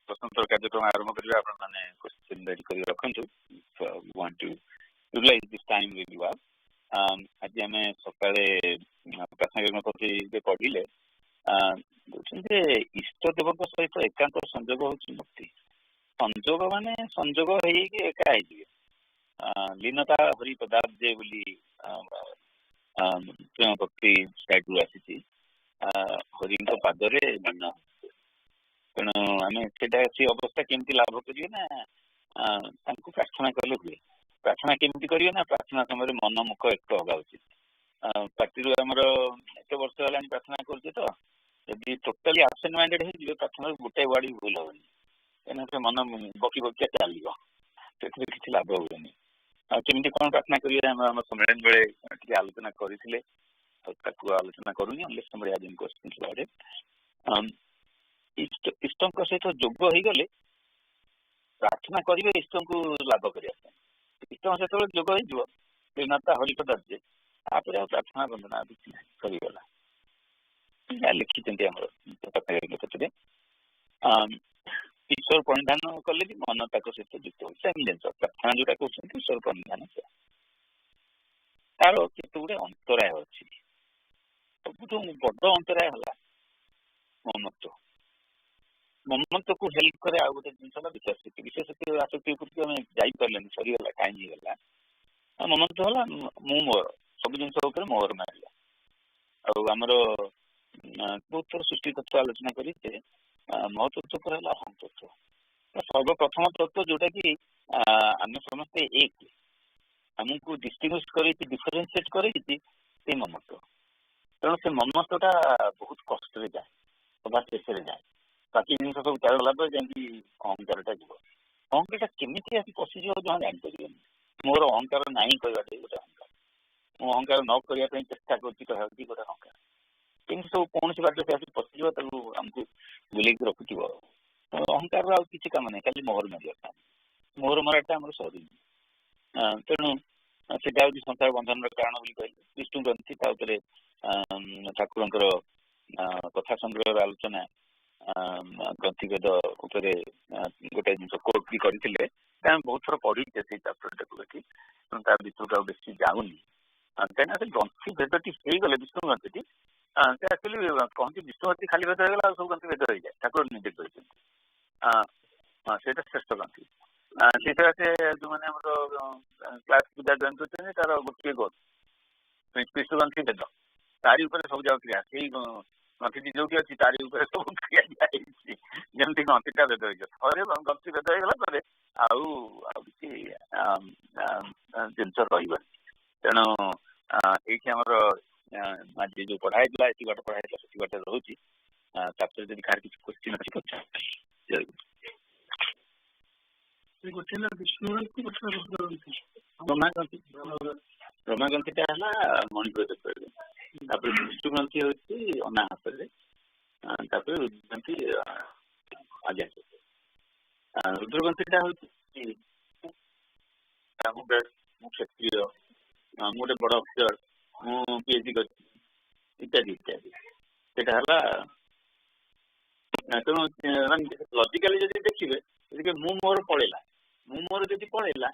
ପ୍ରଶ୍ନୋତ୍ତର କାର୍ଯ୍ୟକ୍ରମ ଆରମ୍ଭ କରିବା। ଆପଣମାନେ କ୍ୱେଶ୍ଚିନ୍ ରେଡି କରି ରଖନ୍ତୁ। Want to utilize this time really well. ଆଜି ଆମେ ସକାଳେ ପ୍ରାସଙ୍ଗିକ ପ୍ରତି ପଢିଲେ ଯେ ଇଷ୍ଟ ଦେବଙ୍କ ସହିତ ଏକାନ୍ତ ସଂଯୋଗ ହଉଛି ମୁକ୍ତି। ସଂଯୋଗ ମାନେ ସଂଯୋଗ ହେଇକି ଏକା ହେଇଯିବେ। ଲୀନତା ହରି ପଦାବ୍ଦେ ବୋଲି ପ୍ରେମ ଭକ୍ତି ସାଇଡରୁ ଆସିଛି। ହରିଙ୍କ ପାଦରେ ଲୀନ। ତେଣୁ ଆମେ ସେଇଟା ସେ ଅବସ୍ଥା କେମିତି ଲାଭ କରିବେ ନା ତାଙ୍କୁ ପ୍ରାର୍ଥନା କଲେ ହୁଏ। ପ୍ରାର୍ଥନା କେମିତି କରିବେ ନା ପ୍ରାର୍ଥନା ସମୟରେ ମନ ମୁଖ ଏକ ହବା ଉଚିତ। ପାର୍ଟିରୁ ଆମର ଏତେ ବର୍ଷ ହେଲାଣି ପ୍ରାର୍ଥନା କରୁଛେ, ତ ଯଦି ଟୋଟାଲି ଆବସେଣ୍ଟ ମାଇଣ୍ଡେଡ ହେଇଯିବେ ପ୍ରାର୍ଥନାରେ ଗୋଟାଏ ୱାର୍ଡ ବି ଭୁଲ ହବନି। କାହିଁକିନା ସେ ମନ ବକି ବକିଆ ଚାଲିବ, ସେଥିରେ କିଛି ଲାଭ ହୁଏନି। ଆଉ କେମିତି କଣ ପ୍ରାର୍ଥନା କରିବେ ଆମେ ଆମ ସମ୍ମିଳନୀ ବେଳେ ଟିକେ ଆଲୋଚନା କରିଥିଲେ, ଆଉ ତାକୁ ଆଲୋଚନା କରୁନି। ଇଷ୍ଟଙ୍କ ସହିତ ଯୋଗ ହେଇଗଲେ ପ୍ରାର୍ଥନା କରିବେ ଇଷ୍ଟଙ୍କୁ ଲାଭ କରିବା ପାଇଁ। ଇଷ୍ଟଙ୍କ ସହିତ ଯୋଗ ହେଇଯିବ ଲୀନତା ହରିପଦାବ୍ଦେ, ତାପରେ ଆଉ ପ୍ରାର୍ଥନା ବନ୍ଦନା କିଛି ନାହିଁ, ସରିଗଲା। ଲେଖିଛନ୍ତି ଆମର କ୍ଷେତ୍ରରେ ଈଶ୍ୱର ପରିଧାନ କଲେ ବି ମନ ତାଙ୍କ ସହିତ ଯୁକ୍ତ ହଉଛି। ସେମିତି ଜିନିଷ ପ୍ରାର୍ଥନା ଯୋଉଟା କହୁଛନ୍ତି ଈଶ୍ୱର ପରିଧାନ, ତାର କେତେ ଗୁଡେ ଅନ୍ତରାୟ ଅଛି। ସବୁଠୁ ବଡ ଅନ୍ତରାୟ ହେଲା ମମତ୍ୱ। ମମତ୍ୱକୁ ହେଲ୍ପ କରେ ଆଉ ଗୋଟେ ଜିନିଷ ହେଲା ବିଶ୍ୱଶକ୍ତି। ବିଶ୍ୱଶକ୍ତି ଆସକ୍ତି ଉପରକୁ ଆମେ ଯାଇପାରିଲେନି, ସରିଗଲା, ଟାଇମ୍ ହେଇଗଲା। ମମତ୍ୱ ହେଲା ମୁଁ ମୋର, ସବୁ ଜିନିଷ ଉପରେ ମୋର ମାରିଲା। ଆଉ ଆମର ବହୁତ ଥର ସୃଷ୍ଟି ତତ୍ତ୍ୱ ଆଲୋଚନା କରିଛେ। ମହତତ୍ତ୍ୱ ପରେ ହେଲା ଅହଂ ତତ୍ତ୍ୱ। ସର୍ବପ୍ରଥମ ତତ୍ତ୍ୱ ଯୋଉଟା କି ଆମେ ସମସ୍ତେ ଏକ, ଆମକୁ ଡିଷ୍ଟିଂଗୁଇଶ କରିଛି, ଡିଫରେନ୍ସିଏଟ କରିଛି ସେଇ ମମତ୍ୱ। ତେଣୁ ସେ ମମତ୍ୱଟା ବହୁତ କଷ୍ଟରେ ଯାଏ, ସଭା ଶେଷରେ ଯାଏ। ବାକି ଜିନିଷ ସବୁ ଚାଲିଗଲା ପରେ ଯାଇକି ଅହଙ୍କାରଟା ଯିବ। ଅହଙ୍କାରଟା କେମିତି ଆସି ପଶିଯିବ ଜଣେ ଜାଣିପାରିବେନି। ମୋର ଅହଙ୍କାର ନାହିଁ କହିବାଟା ଗୋଟେ ଅହଙ୍କାର। ମୁଁ ଅହଙ୍କାର ନ କରିବା ପାଇଁ ଚେଷ୍ଟା କରୁଛି କହିବା ଗୋଟେ ଅହଙ୍କାର। କିନ୍ତୁ ସବୁ କୌଣସି ବାଟରେ ଆସି ପଶିଯିବ, ତାକୁ ଆମକୁ ବୁଲେଇକି ରଖୁଥିବ। ଅହଙ୍କାରର ଆଉ କିଛି କାମ ନାହିଁ, ଖାଲି ମୋହର ମାରିବା କାମ। ମୋହର ମାରାଟା ଆମର ସରିନି। ତେଣୁ ସେଇଟା ହେଉଛି ସଂସାର ବନ୍ଧନର କାରଣ ବୋଲି କହିଲେ। ବିଷ୍ଣୁ ଗ୍ରନ୍ଥି ତା ଉପରେ ଠାକୁରଙ୍କର କଥା ସଂଗ୍ରହର ଆଲୋଚନା ଗ୍ରନ୍ଥିଭେଦ ଉପରେ ଗୋଟେ ଜିନିଷ କୋର୍ଟ ବି କରିଥିଲେ। ଆମେ ବହୁତ ଥର ପଢିଛେ ସେଇ ଚାପ୍ଟରଟାକୁ ଏଠି, ତେଣୁ ତା ଭିତରକୁ ଆଉ ବେଶୀ ଯାଉନି। କାହିଁକିନା ସେ ଗ୍ରନ୍ଥି ଭେଦଟି ହେଇଗଲେ ବିଷ୍ଣୁ ଗ୍ରନ୍ଥିଟି, ସେ ଆକ୍ଚୁଆଲି କହନ୍ତି ବିଷ୍ଣୁ ଗ୍ରନ୍ଥି ଖାଲି ଭେଦ ହେଇଗଲା ଆଉ ସବୁ ଗ୍ରନ୍ଥି ଭେଦ ହେଇଯାଏ। ଠାକୁର ନିଜେ କହିଛନ୍ତି ସେଇଟା ଶ୍ରେଷ୍ଠ ଗ୍ରନ୍ଥି। ସେଇଟା ସେ ଯୋଉମାନେ ଆମର କ୍ଲାସ ପୂଜା ଜଏନ୍ କରିଛନ୍ତି, ତାର ଗୋଟିଏ ଗୋଲ ବିଷ୍ଣୁ ଗ୍ରନ୍ଥି ଭେଦ, ତାରି ଉପରେ ସବୁ ଯାକ କ୍ରିୟା। ସେଇ ଗ୍ରନ୍ଥିଟି ଯୋଉଠି ଅଛି ତାରି ଉପରେ ସବୁ କ୍ରିୟା ଯାଇଛି। ଯେମିତି ଗନ୍ଥିଟା ଭେଦ ହେଇଯିବ, ଥରେ ଗନ୍ଥି ଭେଦ ହେଇଗଲା ପରେ ଆଉ କିଛି ଜିନିଷ ରହିବନି। ତେଣୁ ଏଇଠି ଆମର ଆଜି ଯୋଉ ପଢା ହେଇଥିଲା ଏଠି ଗୋଟେ ପଢା ହେଇଥିଲା ସେଠି ଗୋଟେ ରହୁଛି। ତାପରେ ଯଦି କାହାର କିଛି କୋଶ୍ଚିନ୍ ଅଛି ରମାଗ୍ରନ୍ଥିଟା ହେଲା ମଣିପୁର ଦେଶରେ, ତାପରେ ବିଷ୍ଣୁଗ୍ରନ୍ଥି ହଉଛି ଅନାହତରେ, ତାପରେ ରୁଦ୍ରଗ୍ରନ୍ଥି ଆଜ୍ଞା ରୁଦ୍ରଗ୍ରନ୍ଥିଟା ହଉଛି ମୁଁ କ୍ଷତ୍ରିୟ, ମୁଁ ଗୋଟେ ବଡ ଅଫିସର, ମୁଁ PhD କରିଛି ଇତ୍ୟାଦି ଇତ୍ୟାଦି। ସେଇଟା ହେଲା ତେଣୁ ଲଜିକାଲି ଯଦି ଦେଖିବେ ମୁଁ ମୋର ପଳେଇଲା, ମୁଁ ମୋର ଯଦି ପଳେଇଲା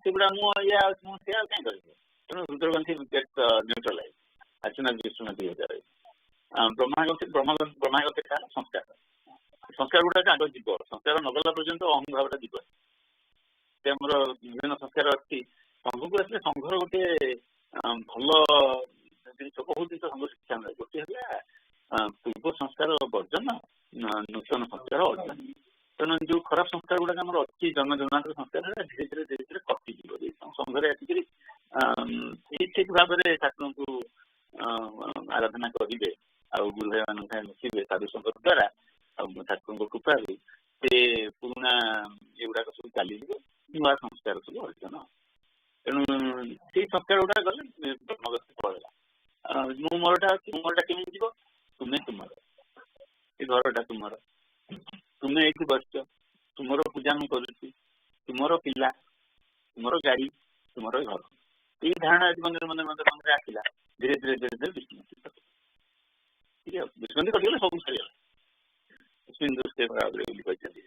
ସେଗୁଡା ମୁଁ ଇଏ ମୁଁ ସେୟା କାହିଁ କରିବି। ତେଣୁ ରୁଦ୍ରଗ୍ରନ୍ଥି ନ୍ୟୁଟ୍ରାଲାଇଜ୍ ଆଚୁନାଥ ବିଷ୍ଣୁଗ୍ରନ୍ଥି ହେଇଯାଏ। ବ୍ରହ୍ମାଗ୍ରନ୍ଥିଟା ହେଲା ସଂସ୍କାର, ସଂସ୍କାର ଗୁଡାକ ଆଗ ଯିବ, ସଂସ୍କାର ନଗଲା ପର୍ଯ୍ୟନ୍ତ ଅହଂଭାବଟା ଯିବ। ସେ ଆମର ବିଭିନ୍ନ ସଂସ୍କାର ଅଛି। ସଂଘକୁ ଆସିଲେ ସଂଘର ଗୋଟେ ଭଲ ଜିନିଷ, ବହୁତ ଜିନିଷ ସଂଘ ଶିକ୍ଷା ମିଳେ। ଗୋଟିଏ ହେଲା ପୂର୍ବ ସଂସ୍କାର ବର୍ଜନ, ନୂତନ ସଂସ୍କାର ଅର୍ଜନ। ତେଣୁ ଯୋଉ ଖରାପ ସଂସ୍କାର ଗୁଡାକ ଆମର ଅଛି ଜନ୍ମଜନ୍ମାନ୍ତର ସଂସ୍କାର ଧୀରେ ଧୀରେ କଟିଯିବ। ସଂଘରେ ଆସିକରି ଠିକ ଭାବରେ ଠାକୁରଙ୍କୁ ଆରାଧନା କରିବେ ଆଉ ଗୁରୁ ଭାଇ ମାନଙ୍କ ସାଙ୍ଗେ ମିଶିବେ ସାଧୁ ସଂଘ ଦ୍ଵାରା, ଆଉ ଠାକୁରଙ୍କ କୃପାରୁ ସେ ପୁରୁଣା ଏଗୁଡାକ ସବୁ ଚାଲିଯିବ, ନୂଆ ସଂସ୍କାର ସବୁ ଅର୍ଜନ। ତେଣୁ ସେଇ ସଂସ୍କାର ଗୁଡାକ ଗଲେ ବ୍ରହ୍ମଗ୍ରନ୍ଥି ପଳେଇଲା। ମୁଁ ମୋରଟା ଅଛି, ମୁଁ ମୋରଟା କେମିତି ଯିବ? ତୁମେ ତୁମର, ଏ ଘରଟା ତୁମର, ତୁମେ ଏଇଠି ବସିଛ, ତୁମର ପୂଜା ମୁଁ କରୁଛି, ତୁମର ପିଲା, ତୁମର ଗାଡି, ତୁମର ଘର। ଏଇ ଧାରଣା ମନରେ ଆସିଲା। ଧୀରେ ଧୀରେ ବିଷ୍ଣୁଗ୍ରନ୍ଥି କଟିଗଲେ ସବୁ ସରିଗଲା। ବୋଲି କହିଛନ୍ତି।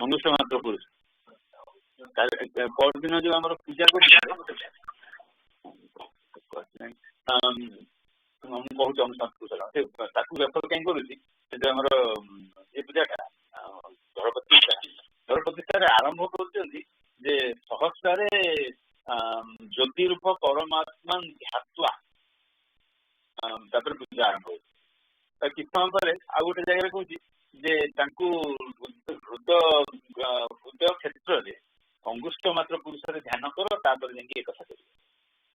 ମନୁଷ୍ୟ ମାତ୍ର ପୁରୁଷ। ପରଦିନ ଯୋଉ ଆମର ପୂଜା କରୁଛି ମୁଁ କହୁଛି ତାକୁ ରେଫର କାହିଁ କରୁଛି, ସେ ଯୋଉ ଆମର ଏ ପୂଜାଟା ଘର ପ୍ରତିଷ୍ଠାରେ ଆରମ୍ଭ କରୁଛନ୍ତି ଯେ ସହସ୍ରାରେ ଜ୍ୟୋତି ରୂପ ପରମାତ୍ମା ଧ୍ୟାତ୍ୱା, ତାପରେ ପୂଜା ଆରମ୍ଭ ହଉଛି। କିଛି ସମୟ ପରେ ଆଉ ଗୋଟେ ଜାଗାରେ କହୁଛି ଯେ ତାଙ୍କୁ ହୃଦୟ କ୍ଷେତ୍ରରେ ଅଙ୍ଗୁଷ୍ଠ ମାତ୍ର ପୁରୁଷରେ ଧ୍ୟାନ କର, ତାପରେ ଯାଇକି ଏ କଥା କରିବ।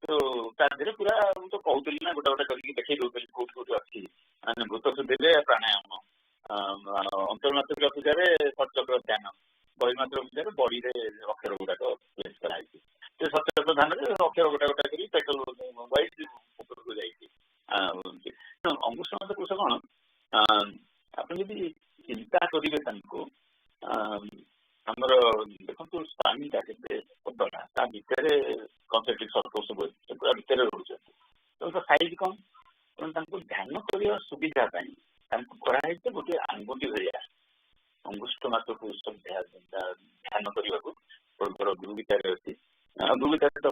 ତ ତା ଦେହରେ ପୁରା ମୁଁ ତ କହୁଥିଲି ନା, ଗୋଟେ କରିକି ଦେଖେଇ ଦଉଥିଲି କୋଉଠି କୋଉଠି ଅଛି। ମାନେ ଭୂତ ଶୁଦ୍ଧିରେ ପ୍ରାଣାୟାମ, ଅନ୍ତର୍ମାତ୍ରିକ ପୂଜାରେ ସଚକ୍ର ଧ୍ୟାନ, ବହିମାତ୍ର ପୂଜାରେ ବଡିରେ ଅକ୍ଷର ଗୁଡାକ ପ୍ଲେସ୍ କରାଯାଇଛି। ସେ ସଚକ୍ର ଧ୍ୟାନରେ ଅକ୍ଷର ଗୋଟା ଗୋଟା କରି ପେଟ୍ରୋଲ ଉପରକୁ ଯାଇଛି। ଅଙ୍ଗୁଷ୍ଠ ମାତ୍ର ପୁରୁଷ କଣ, ଆପଣ ଯଦି ଚିନ୍ତା କରିବେ ତାଙ୍କୁ, ଆମର ଦେଖନ୍ତୁ ସ୍ୱାମୀଟା କେତେ ପଦଟା, ତା ଭିତରେ କନସେଣ୍ଟ୍ରିକ ସର୍କଲ ସବୁ ପୁରା ଭିତରେ ରହୁଛନ୍ତି। ତ ସାଇଜ କଣ, ତେଣୁ ତାଙ୍କୁ ଧ୍ୟାନ କରିବା ସୁବିଧା ପାଇଁ ତାଙ୍କୁ କରାହେଇଛି ଗୋଟିଏ ଆଙ୍ଗୁଠି ଭଳିଆ ଅଙ୍ଗୁଷ୍ଠ ମାତ୍ର ପୁରୁଷ ଧ୍ୟାନ କରିବାକୁ ଗୁରୁ ଗୀତାରେ ଅଛି। ଗୁରୁ ଗୀତାରେ ତ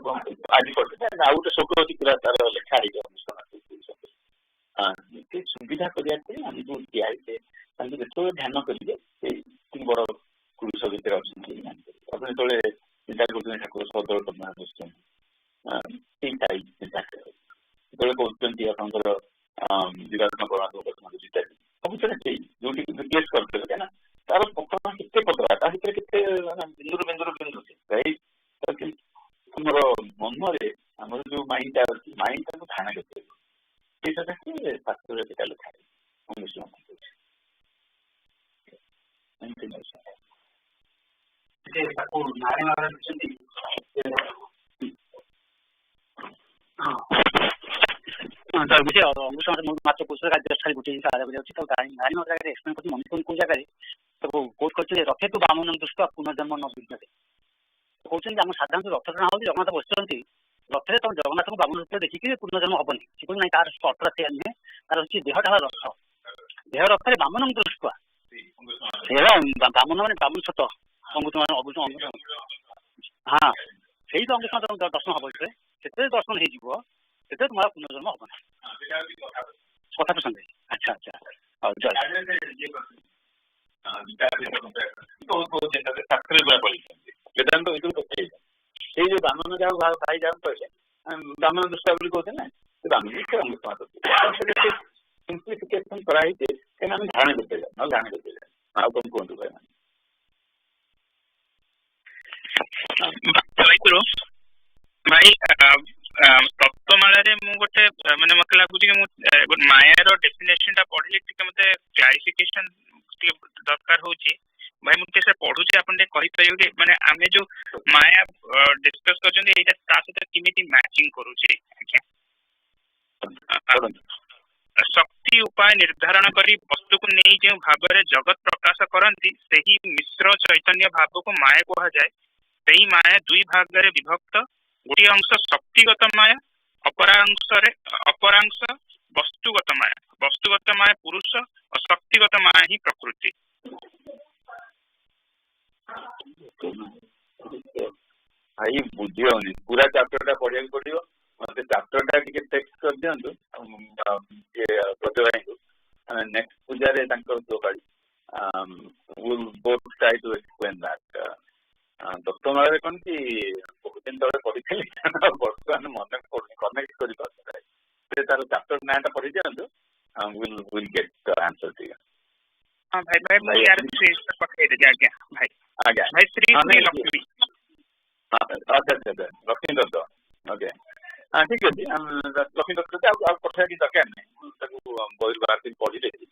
ଆଜି ପଢିଲେ ଆଉ ଗୋଟେ ଶ୍ଲୋକ ଅଛି ପୁରା ତାର ଲେଖା ହେଇଛି ଅଙ୍ଗୁଷ୍ଠ ମାତ୍ର ପୁରୁଷ। ସେ ସୁବିଧା କରିବା ପାଇଁ ଆମକୁ ଦିଆହେଇছে। ତାଙ୍କୁ ଯେତେବେଳେ ଧ୍ୟାନ କରିବେ ସେଇ ବଡ ପୁରୁଷ ଭିତରେ ଅଛନ୍ତି। ଆପଣ ଯେତେବେଳେ ଚିନ୍ତା କରୁଛନ୍ତି ଠାକୁର ସଦଳ କର୍ମା ବସୁଛନ୍ତି, ସେଇ ସାଇଜ ଚିନ୍ତା ଯେତେବେଳେ କହୁଛନ୍ତି ଆପଣଙ୍କର ବିରାଧନ ପରମାତ୍ମା ଇତ୍ୟାଦି ସବୁ ସେଟା ସେଇ ଯୋଉଠି ରିପ୍ଲେସ୍ କରିଦେବେ, କାହିଁକିନା ତାର ପଥର କେତେ ପତଳା, ତା ଭିତରେ କେତେ ବିନ୍ଦୁ ଆମର ମନରେ ଆମର ଯୋଉ ମାଇଣ୍ଡଟା ଅଛି, ମାଇଣ୍ଡଟାକୁ ଧ୍ୟାନ କେତେ ସେଇଟା ଶାସ୍ତ୍ରରେ ସେଟା ଲେଖା ତାକୁ ନାରୀ ମାରିଛନ୍ତି। ମାତ୍ର ପୁରୁଷ କାର୍ଯ୍ୟ ଗୋଟେ ଜିନିଷ ଆଦାୟ କରାଯାଉଛି। ତ ନାରୀ ଜାଗାରେ ଏକ୍ସପ୍ଲେନ୍ କରୁଛି ମଣିଷ କୋଉ ଜାଗାରେ ତାକୁ କୋଟ୍ କରୁଛନ୍ତି, ରଥେ ତୁ ବାମନ ଦୃଷ୍ଟ ପୁନର୍ଜନ୍ମ ନ ବିଦ୍ୟତେ। କହୁଛନ୍ତି ଆମ ସାଧାରଣତଃ ରଥ ଟଣା ହଉଛି, ଜଗନ୍ନାଥ ବସିଛନ୍ତି ରଥରେ, ତମ ଜଗନ୍ନାଥଙ୍କୁ ବାମନ ରୂପରେ ଦେଖିକି ପୁନର୍ଜନ୍ମ ହବନି। ସେ କହୁଛି ନାଇଁ, ତାର ଅର୍ଥ ସେଇଆ ନୁହେଁ, ତାର ହଉଛି ଦେହଟା ହେଲା ରଥ, ଦେହ ରଥରେ ବାମନ ଦୃଷ୍ଟ। ବାମନ ମାନେ ବାମନ ଛୋଟ ଅଙ୍ଗୁଠ, ହଁ ସେଇଟା ଅଙ୍ଗୁଠ ଦର୍ଶନ ହବ। ସେଥିରେ ଦର୍ଶନ ହେଇଯିବ, ସେଥିରେ ତୁମର ପୁନର୍ଜନ୍ମ ହବ ନାହିଁ। କଥା ପସନ୍ଦ। ଆଚ୍ଛା ଆଚ୍ଛା, ହଉ ବେଦାନ୍ତ ସେଇ ଯୋଉ ବାମନ ଯାହା ଭାଇ ଯାହା କହିଲେ ବାମନ ଦୃଷ୍ଟା ବୋଲି କହୁଥିଲେ ନା, ତ सिंप्लिफिकेशन कराई धारण करते धारण करते आप कहतु भाई भाई तत्वमाला मु गोटे माने मत लगुच कि मायार डेफिनेशन टा पढ़ी मत क्लारिफिकेशन दरकार हो भाई मुझे पढ़ुचे आप कही माने आम जो माया डिस्कस कर सहित किमिति मैचिंग करूचे शक्ति उपाय निर्धारण करी वस्तु को नहीं जो भाव में जगत प्रकाश करती सही मिश्र चैतन्य भाव को माया कह जाए सही माया दुई भाग में विभक्त गोटे अंश शक्तिगत माया अपरांश वस्तुगत माया पुरुष और शक्तिगत माया ही प्रकृति। भाई बुझे पूरा चैप्टर पढ़ा पड़ो मत चैप्टर टेक्स्ट कर दिंतु प्रतिभा नेक्स्ट पूजा तत्वमाला कौन कि बहुत दिन तक पढ़ी बर्तमान मन कनेक्ट कर तार चैप्टर ना पढ़ी दिखाँ will get the answer to हां भाई भाई मैं यार स्क्रीनशॉट पकड़ दे आज्ञा भाई आज्ञा भाई श्री लक्ष्मी अच्छा लक्ष्मी दत्त ओके हाँ ठीक अच्छे लक्ष्मी दत्त कथा कि दरकार नहीं बही बाहर पढ़ी देती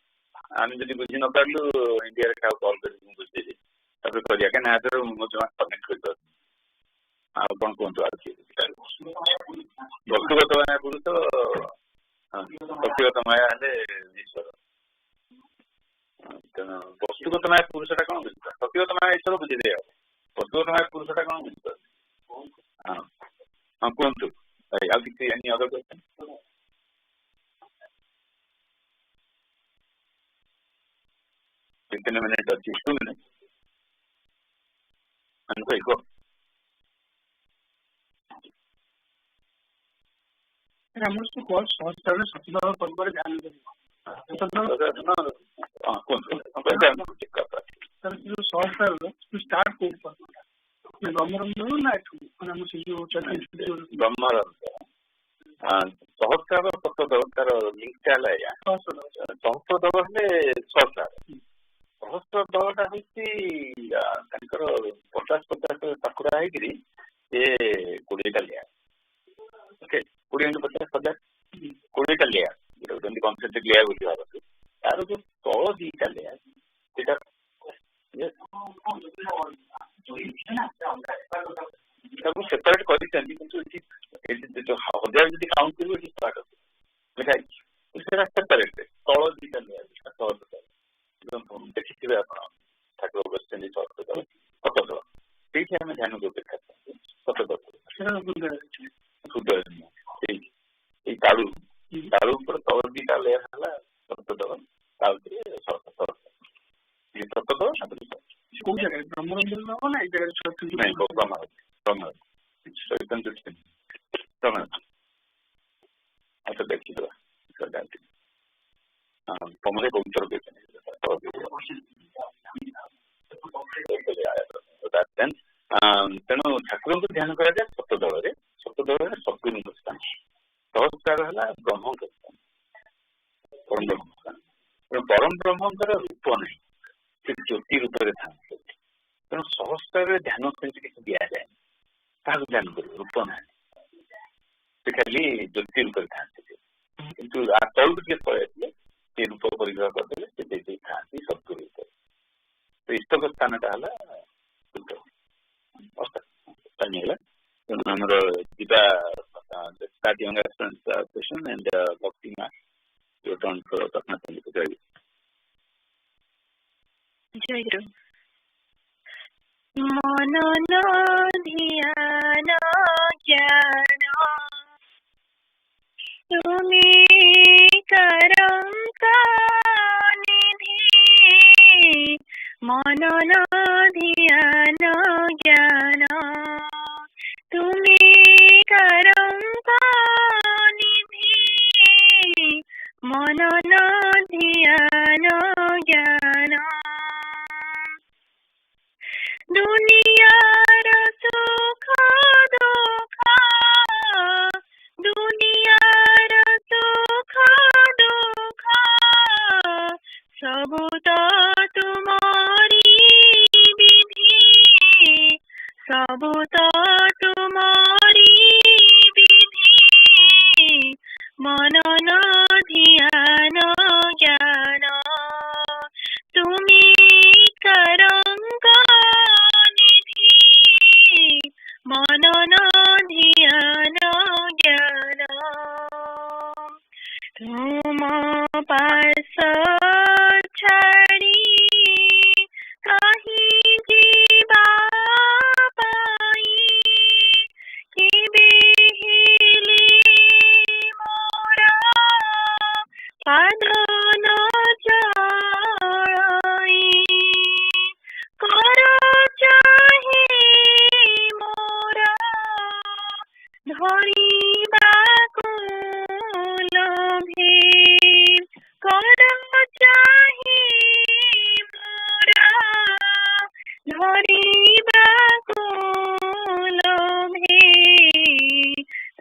आम जब बुझी न पारू इंडिया क्या कल कर बुझेदी करिया क्या मो जमा कनेक्ट कर कौन कहतु वस्तुगत माया पुरुष शक्तिगत माया ईश्वर तेना वस्तुगत माया पुरुषटा कौन बुझ शक्तिगत माया ईश्वर बुझे वस्तुगत माया पुरुषटा कौन बुझ हाँ हाँ कहतु आउ किसी एनी अदर क्वेश्चन 15 minutes अच्छी 2 minutes go हमको कॉल सहस्त्र सचना परिवार ध्यान करियो सर जो सहस्त्र टू स्टार्ट कोड पर ब्रह्मरंध्र ना हम से जो ब्रह्मरंध्र सहस्त्र सप्तदवतार लिंक चला या सहस्त्रदव हेले सहस्त्र सहस्त्रदवटा हूँ 50 पाखुड़ा है 20टा लेयर ओके 20 × 50,000 20टा लेयर जो कॉन्सेंट्रिक लेयर बोली भावतु तार जो तल 2टा लेयर सेपरेट कर हजार जी काउंट कर सेपरेट तल 2टा लेयर देखिए ठाकुर बसते सतदल ये आम ध्यान को देखा सतदल तालु तालु तल 2टा लेयर है सतदल सतदल अच्छा देखिए तुमसे कौन तेणु ठाकुर को ध्यान कराए सतदल सद्गुरु स्थान सहस्कार है ब्रह्म स्थान परम ब्रह्म स्थान परम ब्रह्मकर रूप नहीं ज्योति रूप में था तेणु सहस्कार ध्यान किसी दि जाए क्या ध्यान कर रूप ना खाली ज्योति रूप था किंतु तल टे पड़े रूप परिग्रह करदे था सद्गुरु रूप तो इष्टक स्थान टा है आमर जीवा स्टार्टिंग क्वेश्चन एंड भक्ति मार्क्स योर टर्न फॉर प्रश्न जय गुरु मन ध्यान ज्ञान तुम्हें करम का निधि मन ध्यान ज्ञान तुम्हें करम का निधि मन ध्यान ज्ञान दुनियार सुख दुख दुनियार सबु तो तुम्हारी विधि, सबु तो तुम्हारी विधि, मनन ध्यान ज्ञान तुमी करंग निधि, मनन ध्यान ज्ञान तुम पास छाड़ी कहीं जीवा पाई कि बेहिली मोरा पाद न चढ़ाई कर चाहे मोरा धरिबाको लोभे कर चाहे मोरा धरिबाको लोभे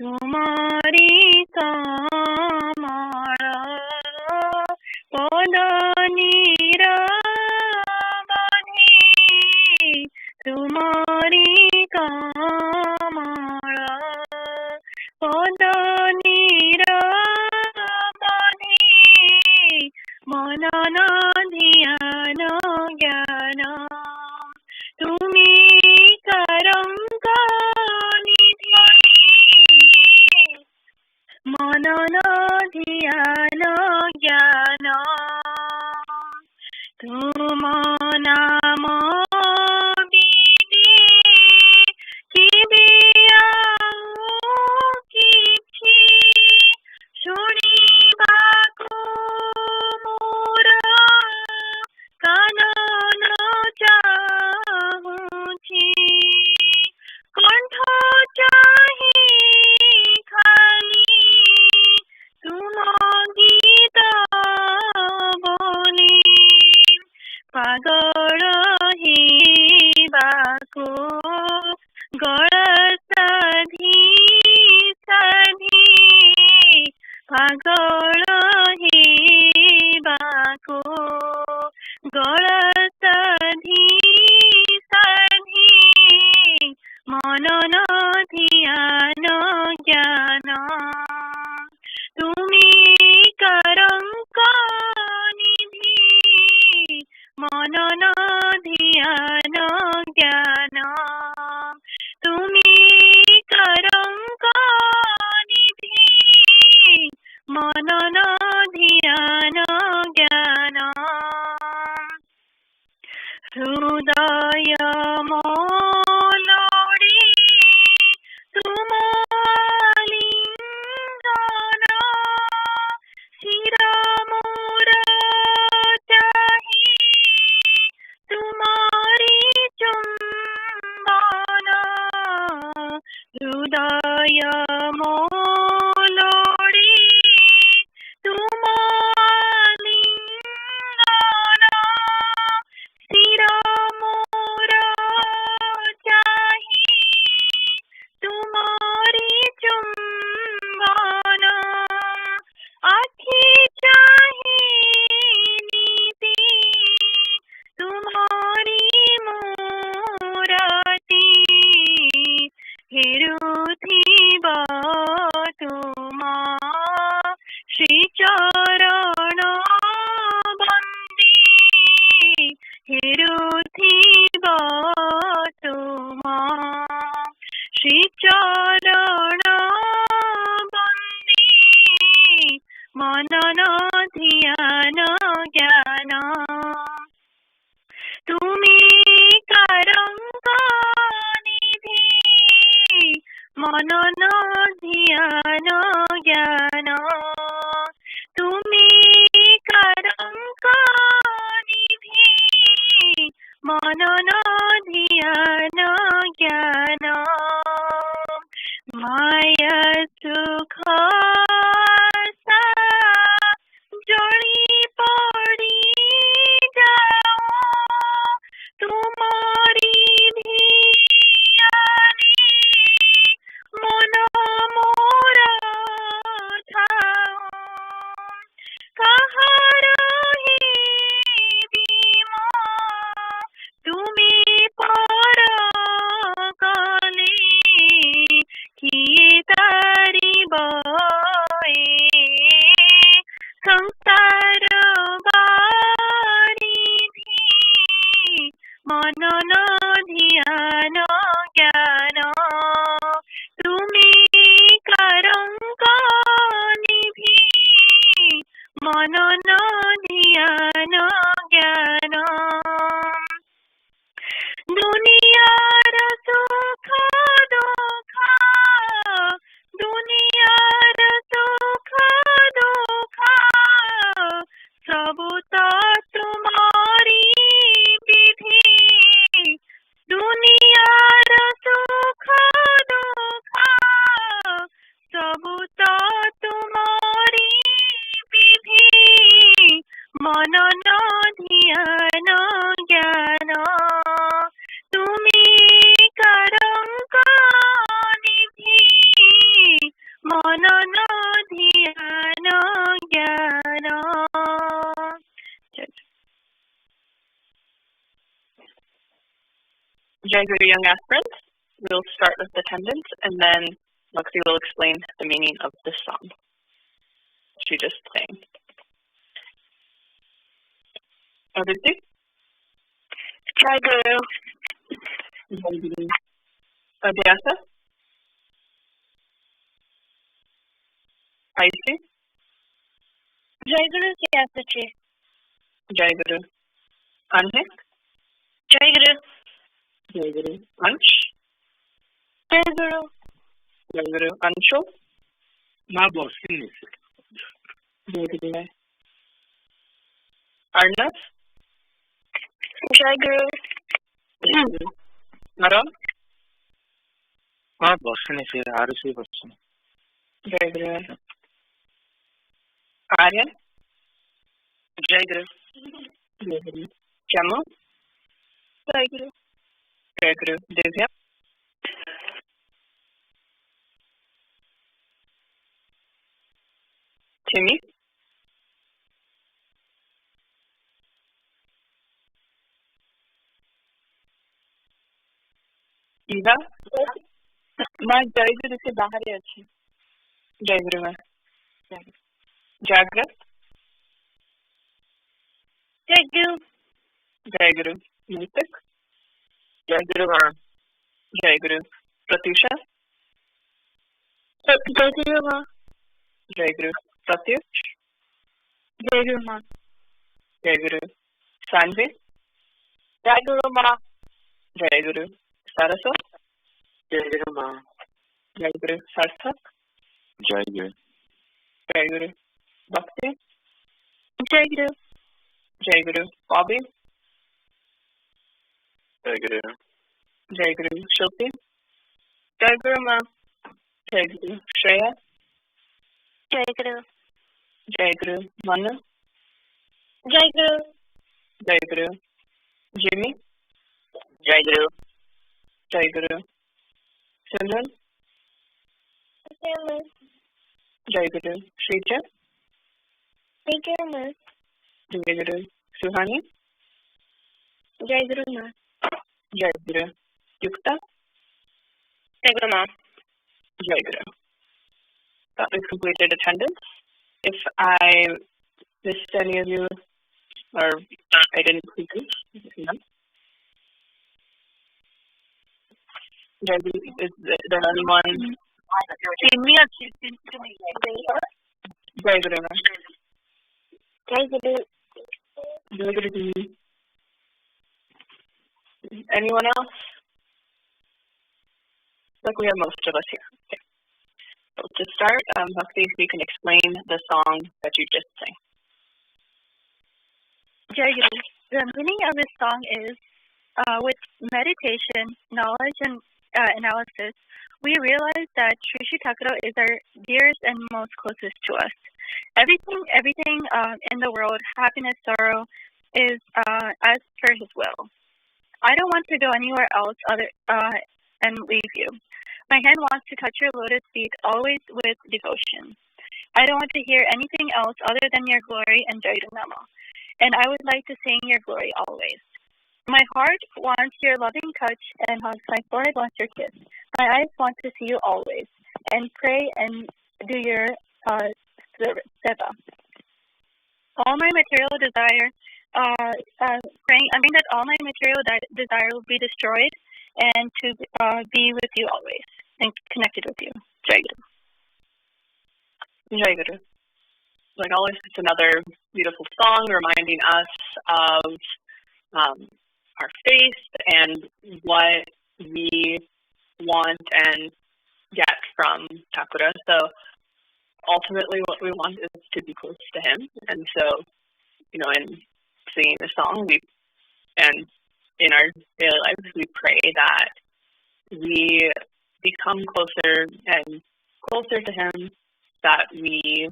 तुम्हारी कमल पद निरवधि, तुम्हारी कमल पद निरवधि, मनन ध्यान ज्ञान तुमी करंग निधि, मनन ध्यान ज्ञान तुम नाम बिने किबे आउ किछि शुणिबाको मोर कानन चाहुछि, कंठ चाहे खाली तुम गीत बोली पागल हेबाको गळ साधी साधी, पागल हेबाको गळ साधी साधी, मनन ध्यान ज्ञान तुमी करंग निधि, मनन ध्यान ज्ञान तुमी करंग निधि, मनन ध्यान ज्ञान हृदय मोलोडी तुम लिंगन शिर मोर चाही तुम्हारी चुंबन, हृदय मोलोडी तुम लिंगन शिर मोर चाही तुम्हारी चुंबन, आखि चाहे नीति तुम्हारी मूरति, हेरुथिब तुम श्री चरण बंदी, हेरुथिब तुम श्री चरण बंदी, मनन ध्यान ज्ञान तुमी करंग निधि, मनन ध्यान ज्ञान तुमी करंग निधि, मनन ध्यान ज्ञान माया सुख मनन ध्यान ज्ञान दुनियार सुख दुख दुनियार सुख दुख सबु तो तुम्हारी विधि दुनियार सुख दुख सबु तो तुम्हारी विधि मनन ध्यान ज्ञान तुम्ही करंक निधि मनन ध्यान ज्ञान. Jai Guru, young aspirants. We'll start with attendance and then Lakshmi will explain the meaning of this song she just sang. Aditi? Jai Guru. Jai Guru. Adhyasa? Aisi? Jai Guru Siyasatji. Jai Guru. Anhik? Jai Guru. Jai Guru. Ansh? Jai Guru. Jai Guru. Anshu? Ma Bosini. Jai Guru. Arnav? Jai Guru. Jai Guru. Naran? Ma Bosini se Arusi Bosini. Jai Guru. Aryan? Jai Guru. Jai Guru. Chamu? Jai Guru. Jai Guru. Divya? Timmy? Eva? मैं जय गुरु से बाहर ही अच्छी. Jai Guru. Jagrat? Jai Guru. Jai Guru. Nitik? Jai Guru. Jai Guru. Pratyusha? Jai Guru Ma. Jai Guru. Pratyush? Jai Guru Ma. Jai Guru. Sanjay? Jai Guru Ma. Jai Guru. Saraswat? Jai Guru Ma. Jai Guru. Sarthak? Jai Guru. Jai Guru. Bhakti? Jai Guru. Jai Guru. Bobby? Jai Guru. Jai Guru. Shilpi? Jai Guru Ma. Jai Guru. Shreya? Jai Guru. Jai Guru. Manu? Jai Guru. Jai Guru. Jimmy? Jai Guru. Jai Guru. Simran? Jai Guru. Shrija? Jai Guru Ma. Jai Guru. Suhani? Jai Guru Ma. Jai Guru. Yukta? Jai Guru Ma. Jai Guru. That was completed attendance. If I missed any of you or I didn't speak, Jai Guru, is there anyone? Jai Guru. Jai Guru. Jai Guru. Anyone else? Like we have most of us here. Okay. So to start, Bhakti, if you can explain the song that you just sang. Jai Guru. The meaning of this song is, with meditation, knowledge, and analysis, we realize that Sri Sri Thakura is our dearest and most closest to us. Everything in the world, happiness, sorrow, is as per His will. I don't want to go anywhere else and leave you. My hand wants to touch your lotus feet always with devotion. I don't want to hear anything else other than your glory and Jai Nama. And I would like to sing your glory always. My heart wants your loving touch and my forehead wants your kiss. My eyes want to see you always and pray and do your seva. All my material desire, praying that all my material desire will be destroyed and to be with you always and connected with you. Jai Guru. Jai Guru. like always, it's another beautiful song reminding us of our faith and what we want and get from Thakura. So ultimately what we want is to be close to him. And so, in singing the song, and in our daily lives, we pray that we become closer and closer to him, that we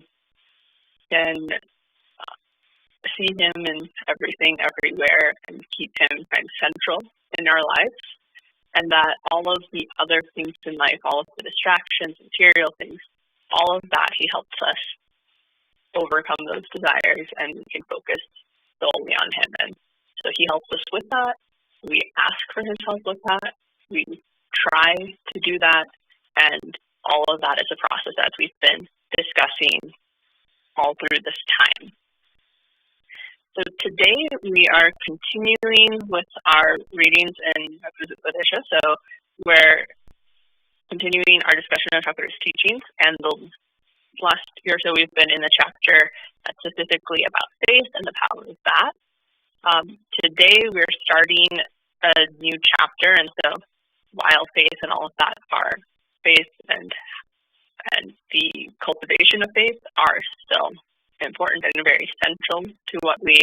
can see him in everything, everywhere, and keep him kind of central in our lives, and that all of the other things in life, all of the distractions, material things, all of that, he helps us overcome those desires, and we can focus solely on him. And so he helps us with that. We ask for his help with that. We try to do that, and all of that is a process as we've been discussing all through this time. So today we are continuing with our readings in Upadesha. So we're continuing our discussion of Thakura's teachings, and the last year or so we've been in the chapter specifically about faith and the power of that. Today we're starting a new chapter, and so while faith and all of that are faith and the cultivation of faith are still important and very central to what we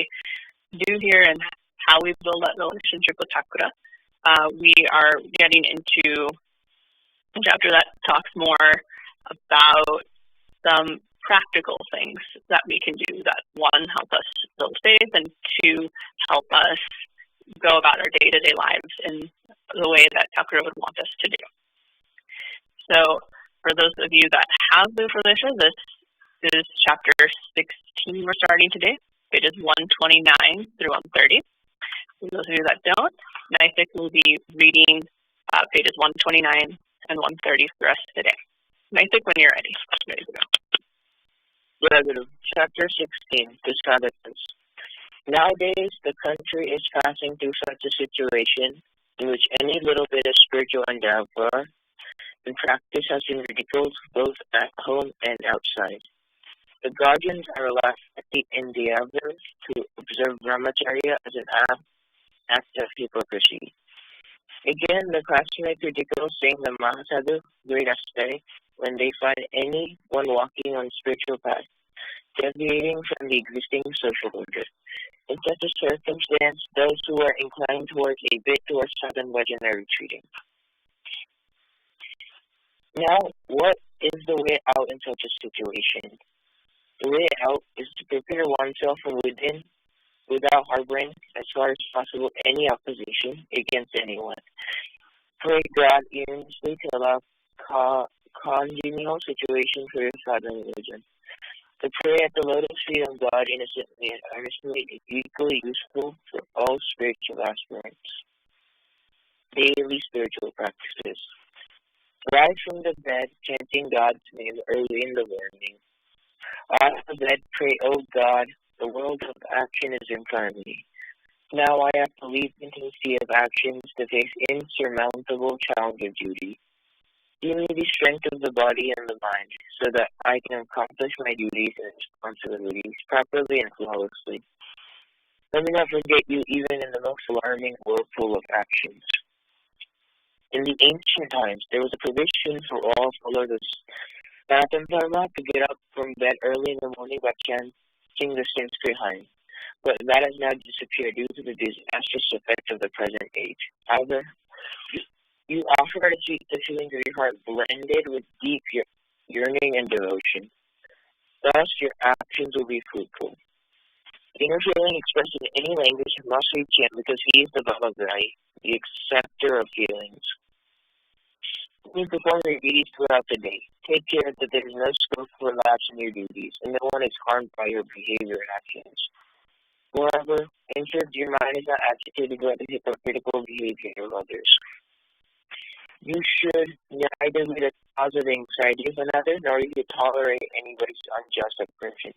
do here and how we build that relationship with Thakura. We are getting into a chapter that talks more about some practical things that we can do that, one, help us build faith, and two, help us go about our day-to-day lives in the way that Thakura would want us to do. So for those of you that have the Upadesha, this is chapter 16 we're starting today, pages 129 through 130. For those of you that don't, Naithik will be reading pages 129 and 130 for us today. Naithik, when you're ready. Ready to go. Guru, chapter 16, the Sadhakas. Nowadays, the country is passing through such a situation in which any little bit of spiritual endeavor and practice has been ridiculed both at home and outside. The guardians are left at the endeavor to observe brahmacharya as an act of hypocrisy. Again, the classmates ridicule saying the Mahasadhu, great ascetic, when they find anyone walking on spiritual path, deviating from the existing social order. In such a circumstance, those who are inclined towards a bit towards sadhan bhajan are retreating. Now, what is the way out in such a situation? The way out is to prepare oneself from within without harboring, as far as possible, any opposition against anyone. Pray God earnestly to allow congenial situation for your sadhan bhajan. To pray at the lotus feet of God innocently and earnestly is equally useful for all spiritual aspirants. Daily spiritual practices. Rise from the bed, chanting God's name early in the morning. On the bed, pray, O God, the world of action is in front of me. Now I have to leap into the sea of actions to face insurmountable challenge of duty. Give me the strength of the body and the mind, so that I can accomplish my duties and responsibilities properly and flawlessly. Let me not forget you even in the most alarming whirlpool of actions. In the ancient times, there was a provision for all followers to get up from bed early in the morning by chanting the Sanskrit hymn, but that has now disappeared due to the disastrous effect of the present age. However, you offer to keep the feelings of your heart blended with deep yearning and devotion. Thus, your actions will be fruitful. Inner feeling expressed in any language must reach him because he is the Bhavagrai, the acceptor of feelings. You perform your duties throughout the day. Take care that there is no scope for lapse in your duties, and no one is harmed by your behavior and actions. Moreover, ensure that your mind is not agitated by the hypocritical behavior of others. You should neither be the cause of anxiety of another, nor you tolerate anybody's unjust oppression.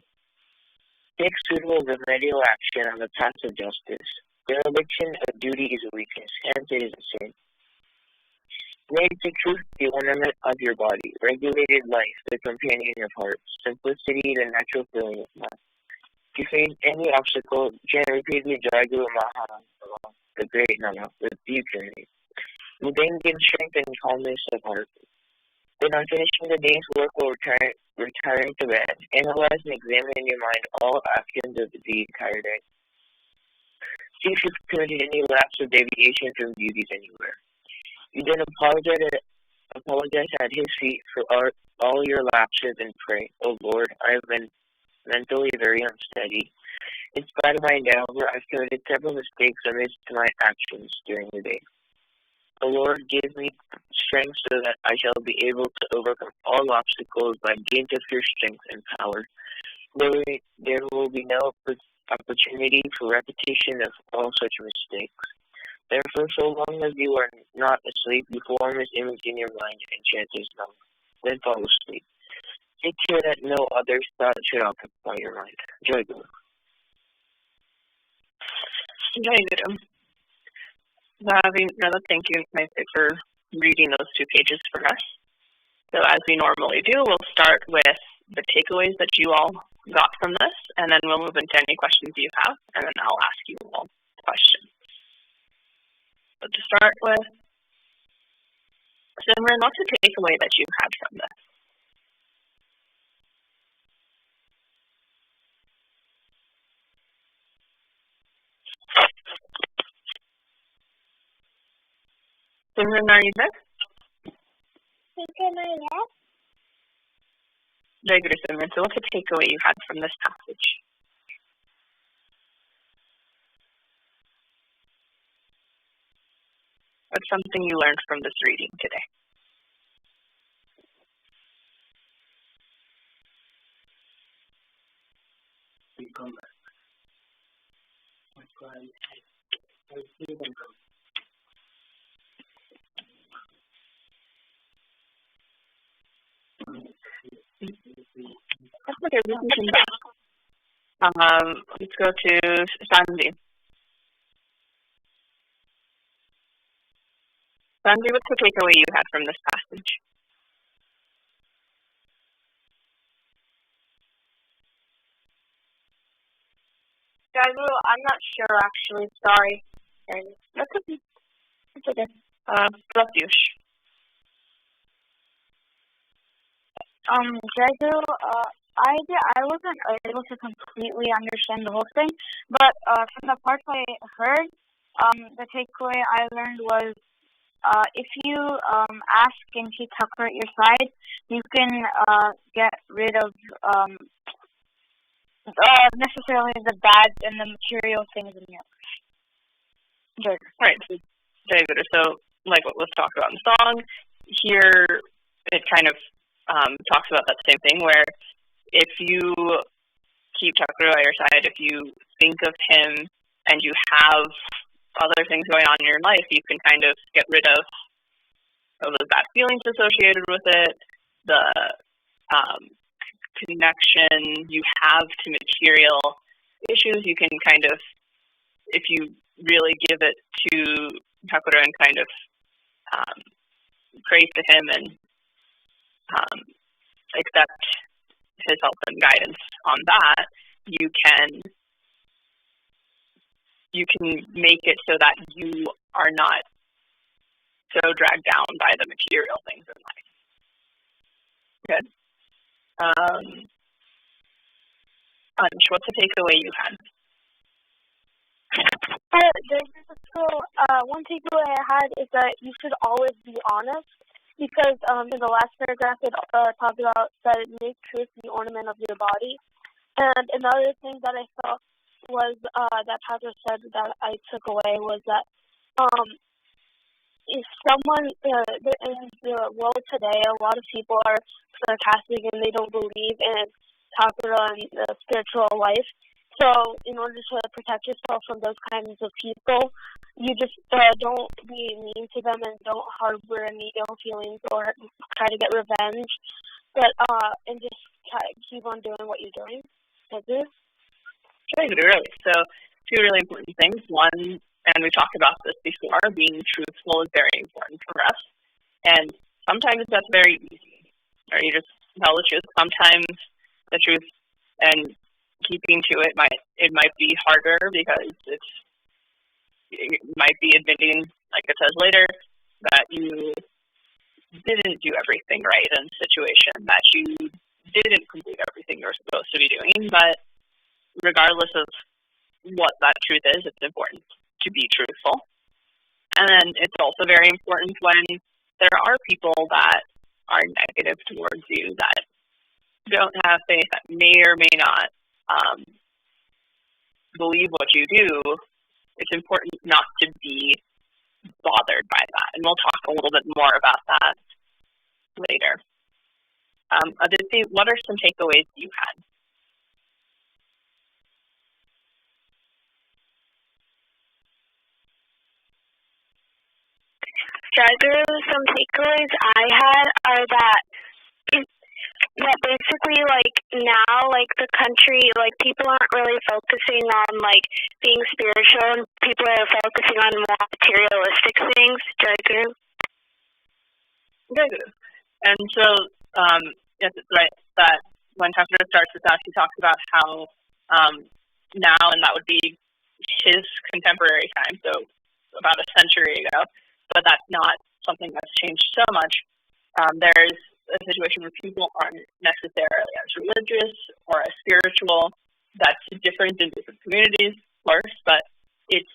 Take suitable remedial action on the path of justice. Dereliction of duty is a weakness, hence it is a sin. Make the truth the ornament of your body, regulated life the companion of hearts, simplicity the natural feeling of mind. To face any obstacle, chant repeatedly Jai Guru Maha, the great Nama, with deep journey. Will then gain strength and calmness of heart. Then on finishing the day's work or retiring to bed, analyze and examine in your mind all actions of the entire day. See if you've committed any lapse of deviation from duties anywhere. You then apologize at his feet for all your lapses and pray, "Oh Lord, I have been mentally very unsteady. In spite of my endeavor, I've committed several mistakes amidst my actions during the day. The Lord give me strength so that I shall be able to overcome all obstacles by dint of your strength and power. There will be no opportunity for repetition of all such mistakes. Therefore, so long as you are not asleep, you form his image in your mind and chant his name. Then fall asleep. Take care that no other thought should occupy your mind." Jai Guru. Jai Guru. Thank you, Maitri, for reading those 2 pages for us. So as we normally do, we'll start with the takeaways that you all got from this, and then we'll move into any questions you have, and then I'll ask you all questions. So to start with, Simran, what's the takeaway that you had from this? Simran, are you there? Jai Guru, Simran. So what's the takeaway you had from this passage? What's something you learned from this reading today? That's okay, we can come back. Let's go to Sandy. Sandy, what's the takeaway you had from this passage? Jai Guru, I'm not sure actually. Sorry. That's okay. That's okay. Pratyush. Jai Guru, I wasn't able to completely understand the whole thing, but from the parts I heard, the takeaway I learned was if you ask and keep Thakur at your side, you can get rid of necessarily the bad and the material things in your life. Right. Jai Guru. So, like what was talked about in the song, here it kind of talks about that same thing where if you keep Thakur at your side, if you think of him and you have other things going on in your life, you can kind of get rid of those bad feelings associated with it, the connection you have to material issues. You can kind of, if you really give it to Thakur and kind of praise to him and accept his help and guidance on that, you can make it so that you are not so dragged down by the material things in life. Good. Ansh, what's the takeaway you had? One takeaway I had is that you should always be honest, because in the last paragraph it talked about that it makes truth the ornament of your body. And another thing that I felt was that Pastor said that I took away was that if someone in the world today, a lot of people are sarcastic and they don't believe in Takura and the spiritual life. So in order to protect yourself from those kinds of people, you just don't be mean to them and don't harbor any ill feelings or try to get revenge, but and just keep on doing what you're doing. Really. So 2 really important things. One, and we talked about this before, being truthful is very important for us. And sometimes that's very easy, or you just tell the truth. Sometimes the truth and keeping to it might be harder because it might be admitting, like it says later, that you didn't do everything right in the situation, that you didn't complete everything you were supposed to be doing. But regardless of what that truth is, it's important to be truthful. And then it's also very important when there are people that are negative towards you, that don't have faith, that may or may not believe what you do. It's important not to be bothered by that. And we'll talk a little bit more about that later. Aditi, what are some takeaways you had? Some takeaways I had are that basically, like, now, like, the country, like, people aren't really focusing on, like, being spiritual, and people are focusing on more materialistic things. Jaguru. And so, yes, it's right that when Thakur starts with that, he talks about how now, and that would be his contemporary time, so about a century ago, but that's not something that's changed so much. There's a situation where people aren't necessarily as religious or as spiritual. That's different in different communities, of course, but it's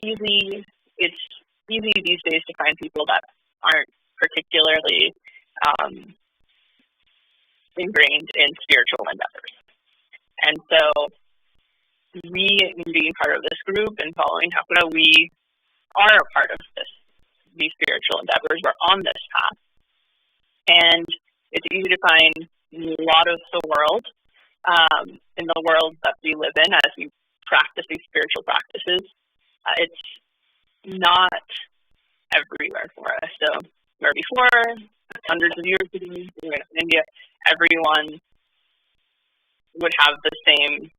easy these days to find people that aren't particularly ingrained in spiritual endeavors. And so we, being part of this group and following Hakura, we are a part of these spiritual endeavors. We're on this path. And it's easy to find a lot of the world, in the world that we live in as we practice these spiritual practices. It's not everywhere for us. So where before, hundreds of years ago, in India, everyone would have the same,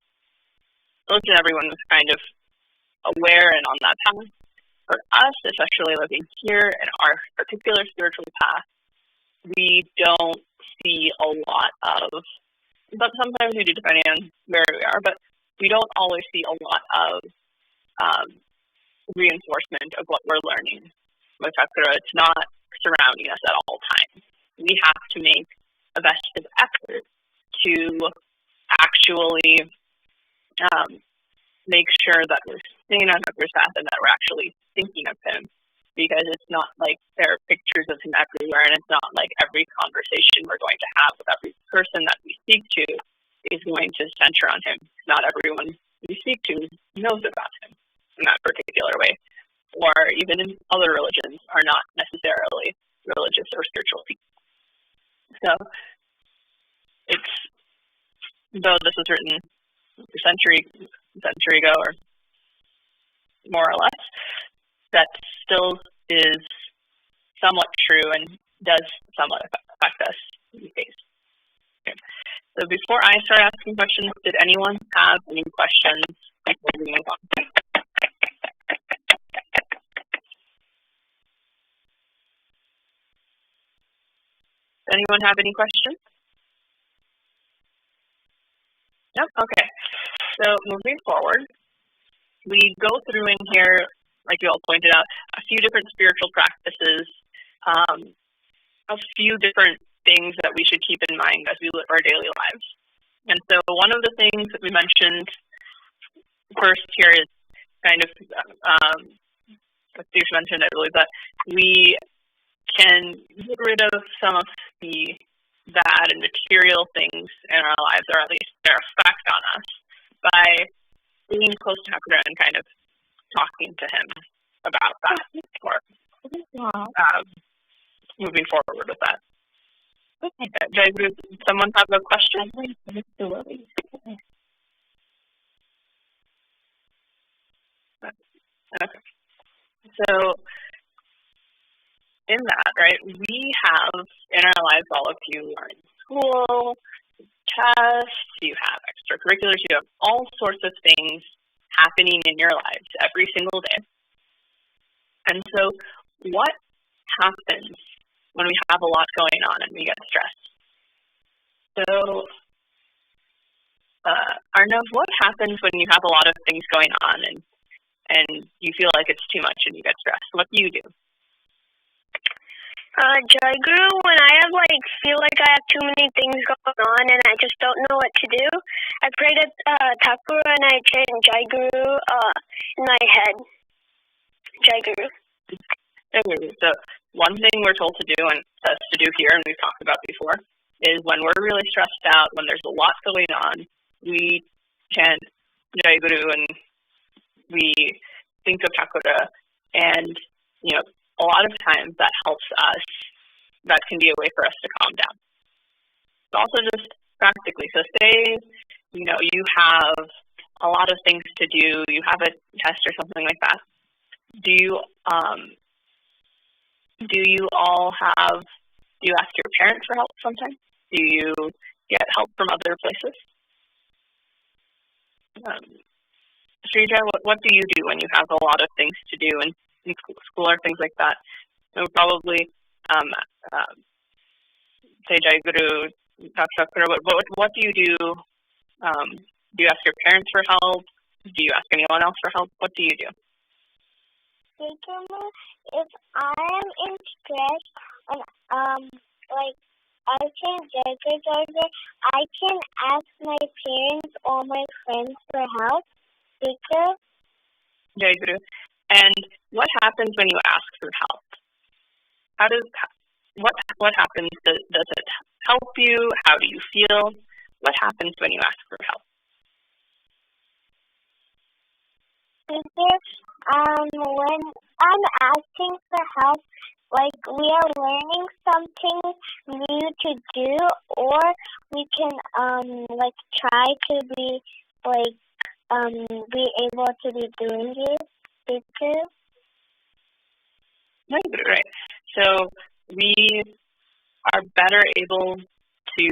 most of everyone was kind of aware and on that path. For us, especially living here in our particular spiritual path, we don't see a lot of, but sometimes we do depending on where we are, but we don't always see a lot of reinforcement of what we're learning with Hakura. It's not surrounding us at all times. We have to make a vested effort to actually make sure that we're staying on Hakura's path and that we're actually thinking of him, because it's not like there are pictures of him everywhere, and it's not like every conversation we're going to have with every person that we speak to is going to center on him. Not everyone we speak to knows about him in that particular way, or even in other religions are not necessarily religious or spiritual people. So it's, though this was written a century ago or more or less, that still is somewhat true and does somewhat affect us these days. Okay. So before I start asking questions, did anyone have any questions before we move on? Does anyone have any questions? No? Okay. So moving forward, we go through in here, like you all pointed out, a few different spiritual practices, a few different things that we should keep in mind as we live our daily lives. And so one of the things that we mentioned first here is kind of, what Steve mentioned, I believe, that we can get rid of some of the bad and material things in our lives, or at least their effect on us, by being close to Hakura and kind of talking to him about that, or moving forward with that. Okay. Does someone have a question? Okay. So in that, right, we have in our lives, all of you are in school, tests, you have extracurriculars, you have all sorts of things happening in your lives every single day. And so what happens when we have a lot going on and we get stressed? So, Arnav, what happens when you have a lot of things going on and you feel like it's too much and you get stressed? What do you do? Jai Guru, when I feel like I have too many things going on and I just don't know what to do, I pray to Thakur and I chant Jai Guru in my head. Jai Guru. So one thing we're told to do and us to do here, and we've talked about before, is when we're really stressed out, when there's a lot going on, we chant Jai Guru and we think of Thakura, and a lot of times that helps us. That can be a way for us to calm down. But also just practically, so say you have a lot of things to do, you have a test or something like that. Do you ask your parents for help sometimes? Do you get help from other places? Srija, what do you do when you have a lot of things to do in school or things like that? So probably say Jai Guru, Chakra. What do you do? Do you ask your parents for help? Do you ask anyone else for help? What do you do? If I am in stress and I can I can ask my parents or my friends for help. Because Jai Guru. And what happens when you ask for help? What happens? Does it help you? How do you feel? What happens when you ask for help? Because when I'm asking for help, we are learning something new to do, or we can try to be be able to be doing it too. Right. So we are better able to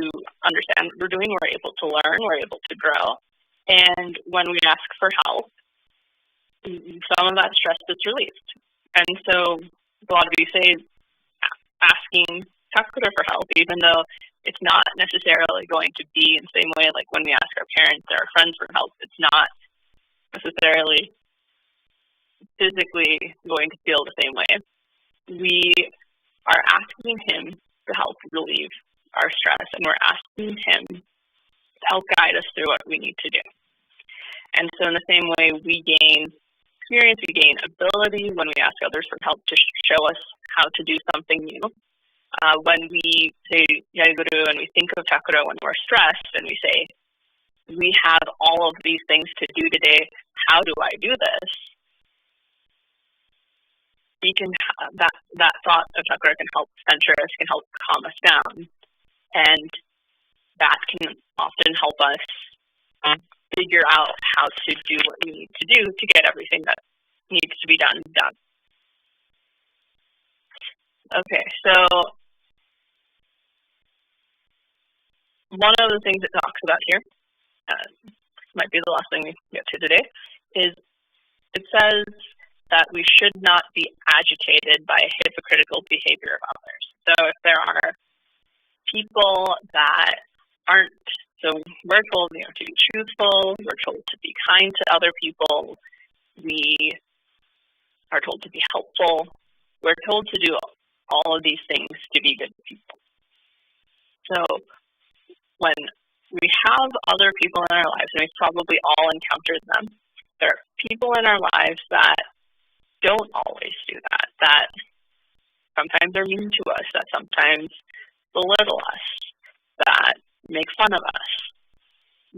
understand what we're doing, we're able to learn, we're able to grow. And when we ask for help, some of that stress is released. And so a lot of you say asking Thakura for help, even though it's not necessarily going to be in the same way like when we ask our parents or our friends for help. It's not necessarily physically going to feel the same way. We are asking him to help relieve our stress, and we're asking him to help guide us through what we need to do. And so in the same way, we gain experience, we gain ability when we ask others for help to show us how to do something new. When we say Jai Guru and we think of Thakura when we're stressed and we say, we have all of these things to do today, how do I do this? We can that thought of Thakura can help center us, can help calm us down, and that can often help us figure out how to do what we need to do to get everything that needs to be done. Okay, so one of the things it talks about here, might be the last thing we get to today, is it says that we should not be agitated by hypocritical behavior of others. So if there are people that aren't, so we're told to be truthful, we're told to be kind to other people, we are told to be helpful, we're told to do all of these things to be good people. So when we have other people in our lives, and we've probably all encountered them, there are people in our lives that don't always do that, that sometimes are mean to us, that sometimes belittle us, that make fun of us.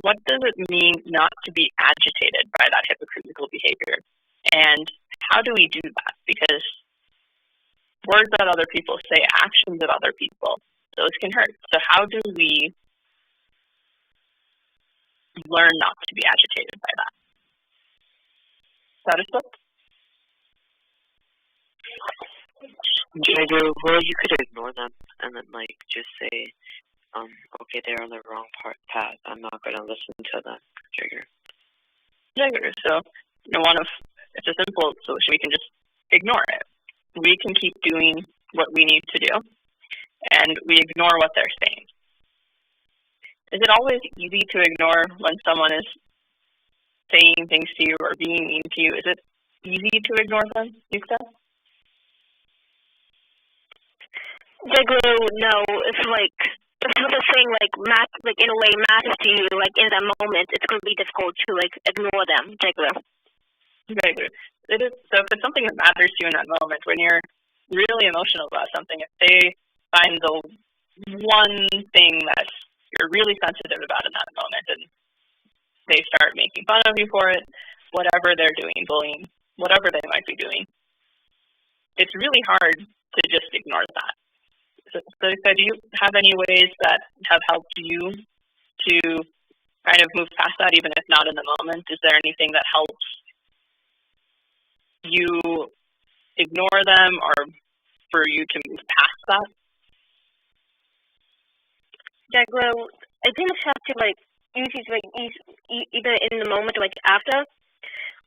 What does it mean not to be agitated by that hypocritical behavior? And how do we do that? Because words that other people say, actions of other people, those can hurt. So how do we learn not to be agitated by that? Saraswata? Well, you could ignore them and then just say, okay, they're on the wrong path. I'm not going to listen to them. Trigger. So, it's a simple solution. We can just ignore it. We can keep doing what we need to do, and we ignore what they're saying. Is it always easy to ignore when someone is saying things to you or being mean to you? Is it easy to ignore them, Yukta? No, it's like if the thing like in a way matters to you, like in that moment, it's gonna be difficult to like ignore them. Very good. It is. So if it's something that matters to you in that moment, when you're really emotional about something, if they find the one thing that you're really sensitive about in that moment, and they start making fun of you for it, whatever they're doing, bullying, whatever they might be doing, it's really hard to just ignore that. So do you have any ways that have helped you to kind of move past that, even if not in the moment? Is there anything that helps you ignore them or for you to move past that? Jaglo, I didn't have to like usually like even in the moment like after.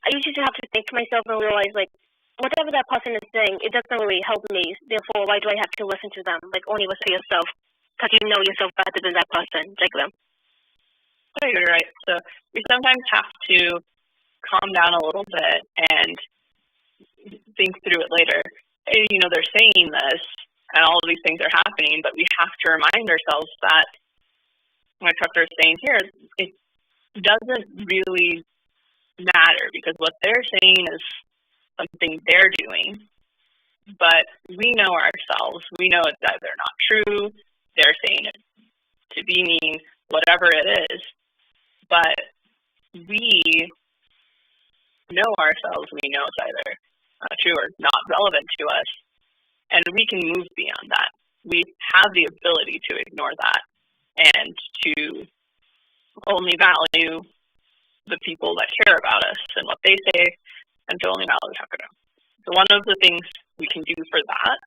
I usually have to think to myself and realize like whatever that person is saying, it doesn't really help me. Therefore, why do I have to listen to them? Like only listen to yourself, because you know yourself better than that person, Jaglo. Oh, you're right. So we sometimes have to calm down a little bit and think through it later. Hey, you know, they're saying this and all of these things are happening, but we have to remind ourselves that what Tucker is saying here, it doesn't really matter because what they're saying is something they're doing, but we know ourselves. We know it's either not true, they're saying it to be mean, whatever it is, but we know ourselves. We know it's either true or not relevant to us, and we can move beyond that. We have the ability to ignore that and to only value the people that care about us and what they say, and to only value Hakura. So one of the things we can do for that,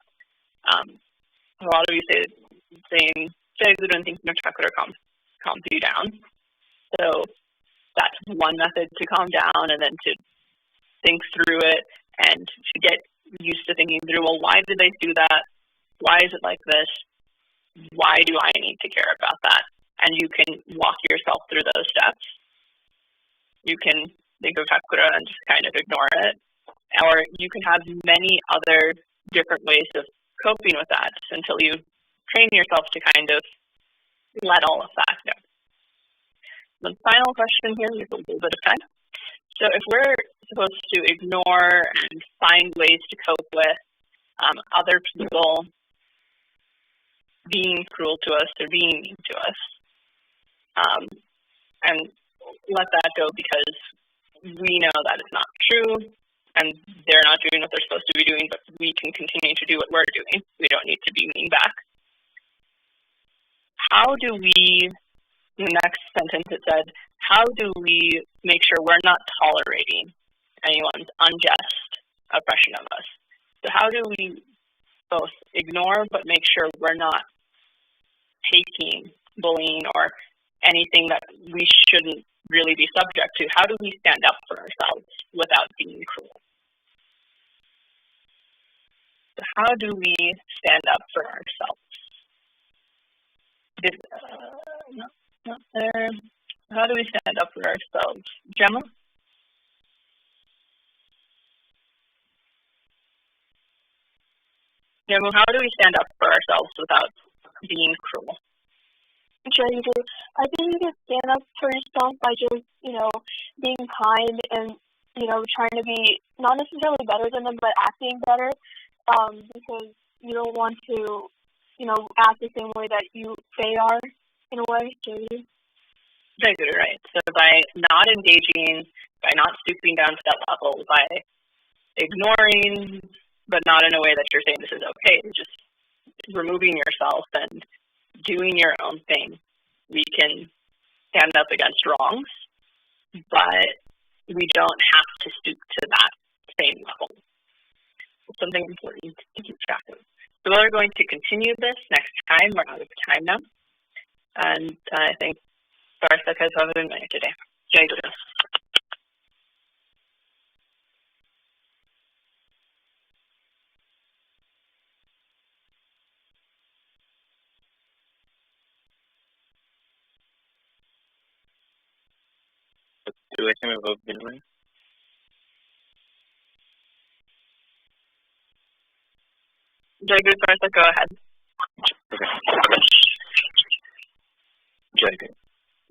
a lot of you saying and thinking of Hakura calms you down. So that's one method to calm down, and then to think through it and to get used to thinking through, well, why did they do that? Why is it like this? Why do I need to care about that? And you can walk yourself through those steps. You can think of Hakura and just kind of ignore it. Or you can have many other different ways of coping with that until you train yourself to kind of let all of that go. The final question here, we have a little bit of time. So if we're supposed to ignore and find ways to cope with other people being cruel to us or being mean to us, and let that go because we know that it's not true and they're not doing what they're supposed to be doing, but we can continue to do what we're doing. We don't need to be mean back. How do we, in the next sentence it said, how do we make sure we're not tolerating anyone's unjust oppression of us? So how do we both ignore but make sure we're not taking bullying or anything that we shouldn't really be subject to? How do we stand up for ourselves without being cruel? So how do we stand up for ourselves? Not there. How do we stand up for ourselves? Gemma? Gemma, how do we stand up for ourselves without being cruel? I think you can stand up for yourself by just, being kind and, trying to be not necessarily better than them, but acting better, because you don't want to, act the same way that they are, in a way, JD. Very good, right. So by not engaging, by not stooping down to that level, by ignoring, but not in a way that you're saying this is okay, just removing yourself and doing your own thing, we can stand up against wrongs, but we don't have to stoop to that same level. It's something important to keep track of. So we're going to continue this next time. We're out of time now. And I think Saraswata has been there today. Jai Guru. situation में भाव विनिमय? Jagger, Saraswata, go ahead. Okay. Jagger,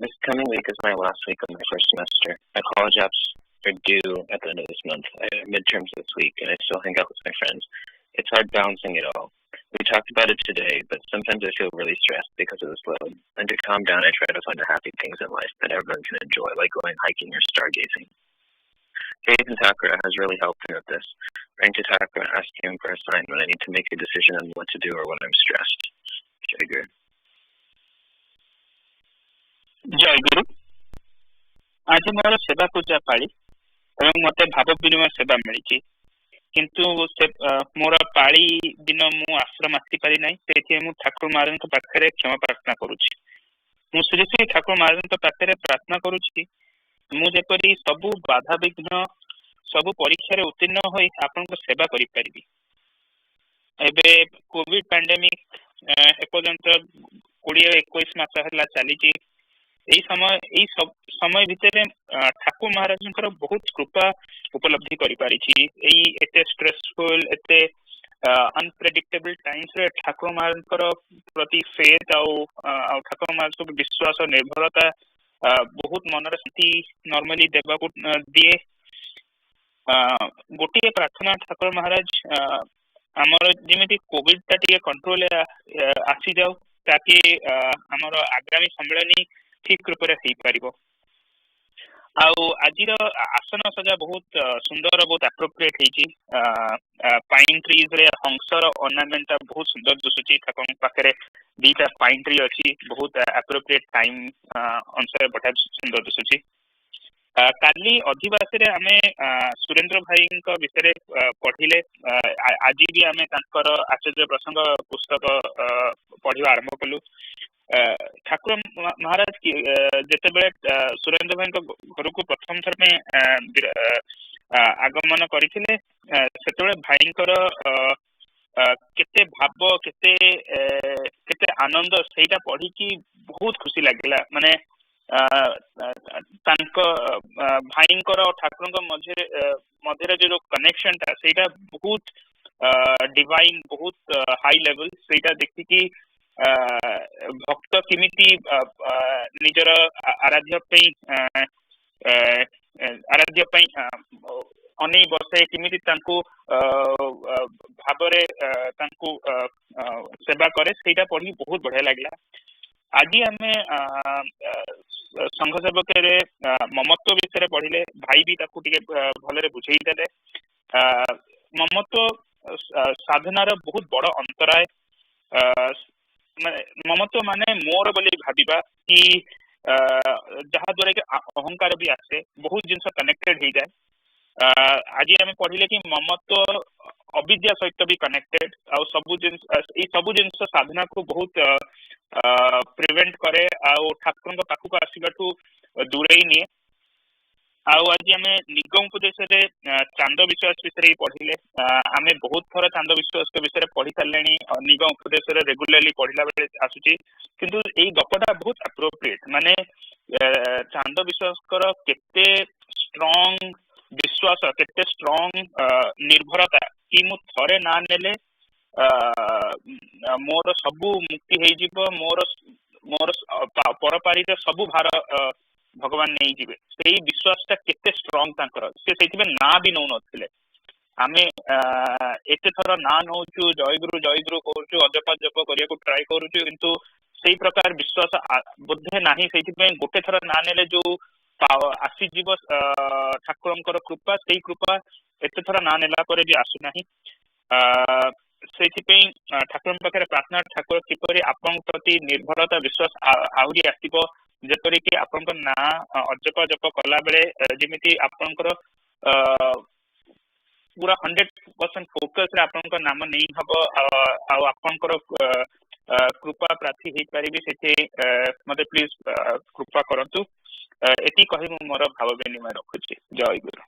this coming week is my last week of my first semester. My college apps are due at the end of this month. I have midterms this week, and I still hang out with my friends. It's hard balancing it all. We talked about it today, but sometimes I feel really stressed because of this load. And to calm down, I try to find the happy things in life that everyone can enjoy, like going hiking or stargazing. Faith and Takara has really helped me with this. Writing to Takara and asking him for a sign when I need to make a decision on what to do or when I'm stressed. Jagger. जय गुरु आज मोर सेवा पूजा पाली एवं मते भाव विनिमय सेवा मिली किंतु मोर पाली दिन मु आश्रम आसी पारि नै तेथि मु ठाकुर महाराज पाखरे क्षमा प्रार्थना करूछि मु श्री श्री ठाकुर महाराज पाखरे प्रार्थना करूछि मु जेपरि सबु बाधा विघ्न सबु परीक्षा रे उत्तीर्ण होई आपन को सेवा करि परिबि एबे कोविड पैंडेमिक एपर्यंत 20-21 मास हला चली समय भितर ठाकुर महाराज बहुत कृपा उपलब्धि एते स्ट्रेसफुल एते अनप्रेडिक्टेबल टाइम्स रे ठाकुर महाराज प्रति फेथ ठाकुर महाराज को विश्वास और निर्भरता बहुत मनर शांति नॉर्मली देवा को दिए गोटे प्रार्थना ठाकुर महाराज आमर जेमिति कोविड टा टिके कंट्रोल आसी जाऊ ताकि आमर आगामी सम्मेलन ठीक रूप से हो पार आज आसन सजा बहुत सुंदर बहुत एप्रोप्रिएट है पाइन ट्रीज रे हंसर ऑर्नामेंट बहुत सुंदर दिशुची ठाकुर पाखे दीटा पाइन ट्री अच्छी बहुत एप्रोप्रिएट टाइम अनुसार बढ़िया सुंदर दिशुची काली अधिवासी रे आमे सुरेंद्र भाई विषय पढ़िले आज भी आमे आचार्य प्रसंग पुस्तक पढ़ा आरंभ कलु ठाकुर महाराज जिते सुरेंद्र भाई घर को प्रथम थर में आगमन करते भाई केते भाव केते आनंद सेटा पढ़ी की बहुत खुशी लगे माने भाई ठाकुर मध्य जो कनेक्शन था सेटा बहुत डिवाइन बहुत हाई लेवल सेटा देखिकी भक्त किमिति निजर आराध्य अनै बसे किमिति तांको भाबरे तांको सेवा करे सेटा पढ़ी बहुत बढ़िया लागला आज आमे संघ सेवक रे ममत्व विषय पढ़िले भाई भी ताकू टिके भलरे बुझेई देले ममत्व साधनार बहुत बड़ अंतराय ममत्व माने मोर बोली भाबिबा कि जहा द्वारा कि अहंकार भी आसे बहुत जिनस कनेक्टेड हो जाए आज आम पढ़िले कि ममत्व अविद्या सहित भी कनेक्टेड आ सबु जिनस साधना को बहुत प्रिवेंट करे आ ठाकुर पाखक आसवाठू दूरेई निए आज आम निगम उपदेश चांद विश्वास विषय पढ़िले आम बहुत थर चांद विश्वास के विषय पढ़ी सारे निगम उपदेश रेगुलाली पढ़ला बेले आसुची किंतु एई गपटा बहुत एप्रोप्रिएट माने चांद विश्वास केते स्ट्रांग विश्वास केते स्ट्रांग निर्भरता कि मु थरे ना नेले मोर सबु मुक्ति हो जिवो मोर मोर परपारी सबु भार भगवान नहीं जीवे से विश्वास टा केते स्ट्रांग तांकर से ना भी नौ नथिले आमे एते थर ना नौचु जय गुरु कहूचु अजपा जप करिया को ट्राई करूचु किंतु सेही प्रकार विश्वास बोधे नाही सेही गोटे थर ना नेले जो आसी जीव ठाकुरंकर कृपा सेही कृपा एते थर ना नेला परे भी आसु नाही ठाकुर पाखे प्रार्थना ठाकुर किपरि आपन प्रति निर्भरता विश्वास आउरी आसीबो जेपरि कि आपन ना अजप जप कला बेले जेमिति आपनकर पूरा 100% फोकस रे आपन नाम नहीं हबो आ आपनकर कृपा प्रार्थी हे परिबे सेते मते प्लीज कृपा करंतु एति कहि मु मोर भाव विनिमय रखुछि जय गुरु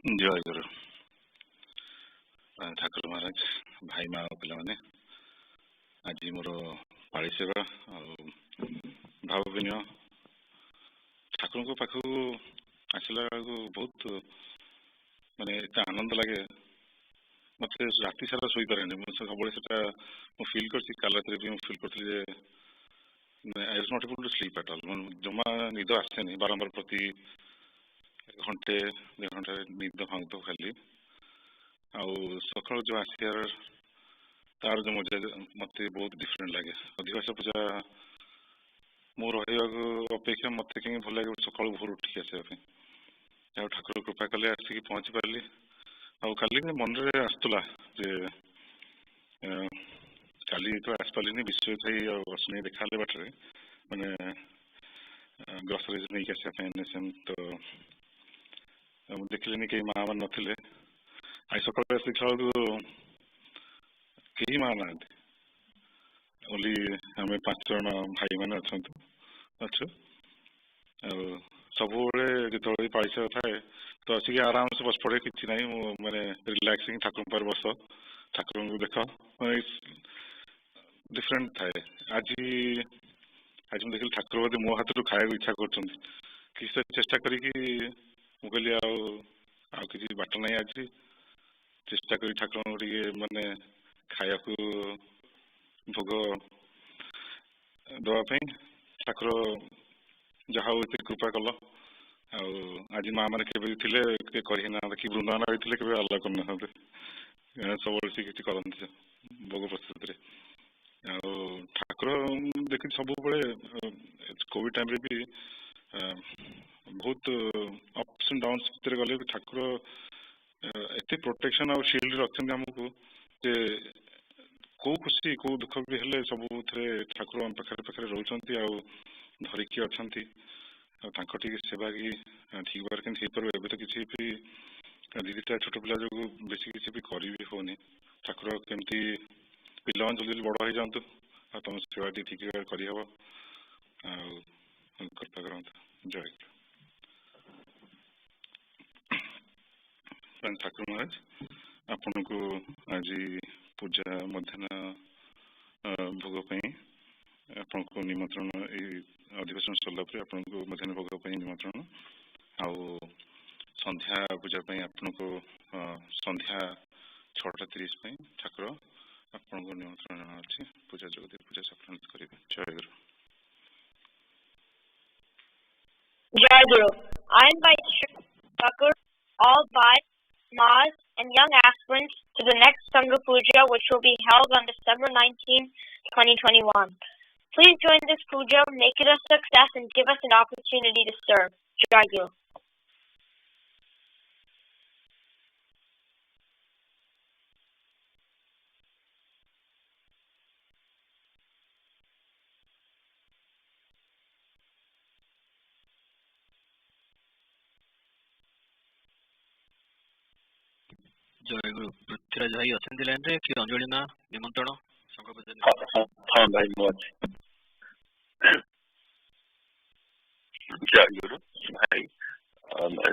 जय गुरु ठाकुर महाराज भाई माँ पे आज मोर ପାଳି ସେବା ଆଉ ଭାବ ବିନିମୟ ଠାକୁରଙ୍କ ପାଖକୁ ଆସିଲା ବେଳକୁ ବହୁତ ମାନେ ଏତେ ଆନନ୍ଦ ଲାଗେ ମତେ ରାତି ସାରା ଶୋଇପାରେନି ମୁଁ ସବୁବେଳେ ସେଟା ମୁଁ ଫିଲ୍ କରିଛି କାଲି ରାତିରେ ବି ମୁଁ ଫିଲ୍ କରିଥିଲି ଯେ I was not able to sleep at all ଜମା ନିଦ ଆସେନି ବାରମ୍ବାର ପ୍ରତି ଘଣ୍ଟେ 2 ଘଣ୍ଟା ନିଦ ଭାଙ୍ଗୁଥିବ ଖାଲି ଆଉ ସକାଳୁ ଯୋଉ ଆସିବାର ତାର ଯୋଉ ମଜା ମତେ ବହୁତ ଡିଫରେଣ୍ଟ ଲାଗେ ଅଧିକାଂଶ ପୂଜା ମୁଁ ରହିବାକୁ ଅପେକ୍ଷା ମତେ କାହିଁକି ଭଲ ଲାଗେ ସକାଳୁ ଭୋର ଉଠିକି ଆସିବା ପାଇଁ ଆଉ ଠାକୁର କୃପା କଲେ ଆସିକି ପହଞ୍ଚି ପାରିଲି ଆଉ କାଲି ମନରେ ଆସୁଥିଲା ଯେ କାଲି ତ ଆସିପାରିଲିନି ବିଶ୍ୱଜିତ ଭାଇ ଆଉ ଅଶ୍ବିନୀ ଦେଖା ହେଲେ ବାଟରେ ମାନେ ଗ୍ରୋସରିଜ ନେଇକି ଆସିବା ପାଇଁ ତ ମୁଁ ଦେଖିଲିନି କେହି ମା ମାନେ ନଥିଲେ ଆଜି ସକାଳେ ଆସି ଦେଖିଲା ବେଳକୁ କେହି ମା ନାହାନ୍ତି ଓନ୍ଲି ଆମେ 5 ଜଣ ଭାଇ ମାନେ ଅଛୁ ଆଉ ସବୁବେଳେ ଯେତେବେଳେ ପାଳିଶ ଥାଏ ତ ଆସିକି ଆରାମସେ ବସି ପଡ଼େ କିଛି ନାହିଁ ମୁଁ ମାନେ ରିଲାକ୍ସିଂ ଠାକୁରଙ୍କ ପାଖରେ ବସ ଠାକୁରଙ୍କୁ ଦେଖ ଡିଫରେଣ୍ଟ ଥାଏ ଆଜି ମୁଁ ଦେଖିଲି ଠାକୁର ବୋଧେ ମୋ ହାତରୁ ଖାଇବାକୁ ଇଚ୍ଛା କରୁଛନ୍ତି କିଛି ଚେଷ୍ଟା କରିକି ମୁଁ କହିଲି ଆଉ କିଛି ବାଟ ନାହିଁ ଆଜି ଚେଷ୍ଟା କରି ଠାକୁରଙ୍କୁ ଟିକେ ମାନେ ଖାଇବାକୁ ଭୋଗ ଦେବା ପାଇଁ ଠାକୁର ଯାହା ହଉ ଏତେ କୃପା କଲ ଆଉ ଆଜି ମା ମାନେ କେବେ ଥିଲେ କରିନାହାନ୍ତି କି ବୃନ୍ଦାବନ ହେଇଥିଲେ କେବେ ଆଲ୍ଲାହ କରିନାହାନ୍ତି ସବୁବେଳେ ସେ କିଛି କରନ୍ତି ଭୋଗ ପ୍ରସ୍ତୁତିରେ ଆଉ ଠାକୁର ଦେଖିଛି ସବୁବେଳେ କୋଭିଡ ଟାଇମରେ ବି ବହୁତ ଅପ୍ସ ଆଣ୍ଡ ଡାଉନ୍ସ ଭିତରେ ଗଲେ ବି ଠାକୁର ଏତେ ପ୍ରୋଟେକ୍ସନ ଆଉ ସିଲ୍ଡ ରଖିଛନ୍ତି ଆମକୁ ଯେ କୋଉ ଖୁସି କୋଉ ଦୁଃଖ ବି ହେଲେ ସବୁଥିରେ ଠାକୁର ଆମ ପାଖରେ ରହୁଛନ୍ତି ଆଉ ଧରିକି ଅଛନ୍ତି ଆଉ ତାଙ୍କ ଟିକେ ସେବା କି ଠିକ ଭାବରେ କେମିତି ହେଇପାରିବ ଏବେ ତ କିଛି ବି 2ଟା ଛୋଟ ପିଲା ଯୋଗୁଁ ବେଶୀ କିଛି ବି କରିବି ହଉନି ଠାକୁର କେମିତି ପିଲାମାନେ ଜଲ୍ଦି ବଡ଼ ହେଇଯାଆନ୍ତୁ ଆଉ ତମ ସେବା ଟିକେ ଠିକ ଭାବରେ କରିହେବ ଆଉ କୃପା କରନ୍ତୁ ଜୟ ଠାକୁର ମହାରାଜ ଆପଣଙ୍କୁ ଆଜି ପୂଜା ମଧ୍ୟାହ୍ନ ଭୋଗ ପାଇଁ ଆପଣଙ୍କୁ ନିମନ୍ତ୍ରଣ ଏଇ ଅଧିବେଶନ ସରିଲା ପରେ ଆପଣଙ୍କୁ ମଧ୍ୟାହ୍ନ ଭୋଗ ପାଇଁ ନିମନ୍ତ୍ରଣ ଆଉ ସନ୍ଧ୍ୟା ପୂଜା ପାଇଁ ଆପଣଙ୍କୁ ସନ୍ଧ୍ୟା 6:30 ପାଇଁ ଠାକୁର ଆପଣଙ୍କୁ ନିମନ୍ତ୍ରଣ ଅଛି ପୂଜା ଯୋଗ ଦେଇ ପୂଜା ସଫଳ କରିବେ ଜୟ ଗୁରୁ Jai Guru. I invite Thakur, all wives, Mas, and young aspirants to the next Sangha Puja, which will be held on December 19, 2021. Please join this puja, make it a success, and give us an opportunity to serve. Jai Guru. ଜୟ ଗୁରୁ ପୃଥ୍ୱୀରାଜ ଭାଇ ଅଛନ୍ତି ଲାଇନରେ କି ଅଞ୍ଜଳି ମା ନିମନ୍ତ୍ରଣ ସଂଘ ପୂଜା ହଁ ଭାଇ ମୁଁ ଅଛି ଜୟ ଗୁରୁ ଭାଇ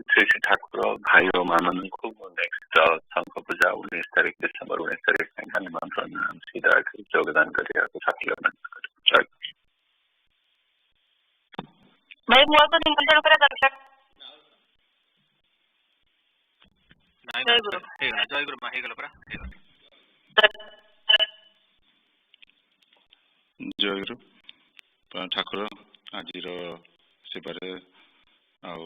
ଶ୍ରୀ ଶ୍ରୀ ଠାକୁର ଭାଇ ଓ ମା ମାନଙ୍କୁ ନେକ୍ସଟ ସଂଘ ପୂଜା 19 ତାରିଖ ଡିସେମ୍ବର 19 ତାରିଖ ପାଇଁ ନିମନ୍ତ୍ରଣ ସିଧା ଯୋଗଦାନ କରିବାକୁ ସାଥି ଜୟ ଭାଇ ମୁଁ ତ ନିମନ୍ତ୍ରଣ କରିବା ଦରକାର ଜୟ ଗୁରୁ ଜୟ ଗୁରୁ ମା ହେଇଗଲା ପରା ଜୟ ଗୁରୁ ଠାକୁର ଆଜିର ସେବାରେ ଆଉ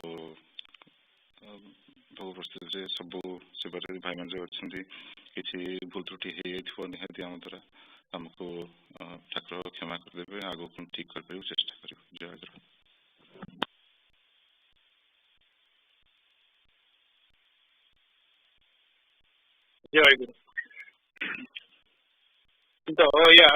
ଭୋଗ ପ୍ରସ୍ତୁତିରେ ସବୁ ସେବାରେ ଭାଇମାନେ ଯେଉଁ ଅଛନ୍ତି କିଛି ଭୁଲ ତ୍ରୁଟି ହେଇଯାଇଥିବ ନିହାତି ଆମ ଦ୍ୱାରା ଆମକୁ ଠାକୁର କ୍ଷମା କରିଦେବେ ଆଗକୁ ଠିକ କରିପାରିବୁ ଚେଷ୍ଟା କରିବୁ ଜୟ ଗୁରୁ ଜୟ ଗୁରୁ ଦୟା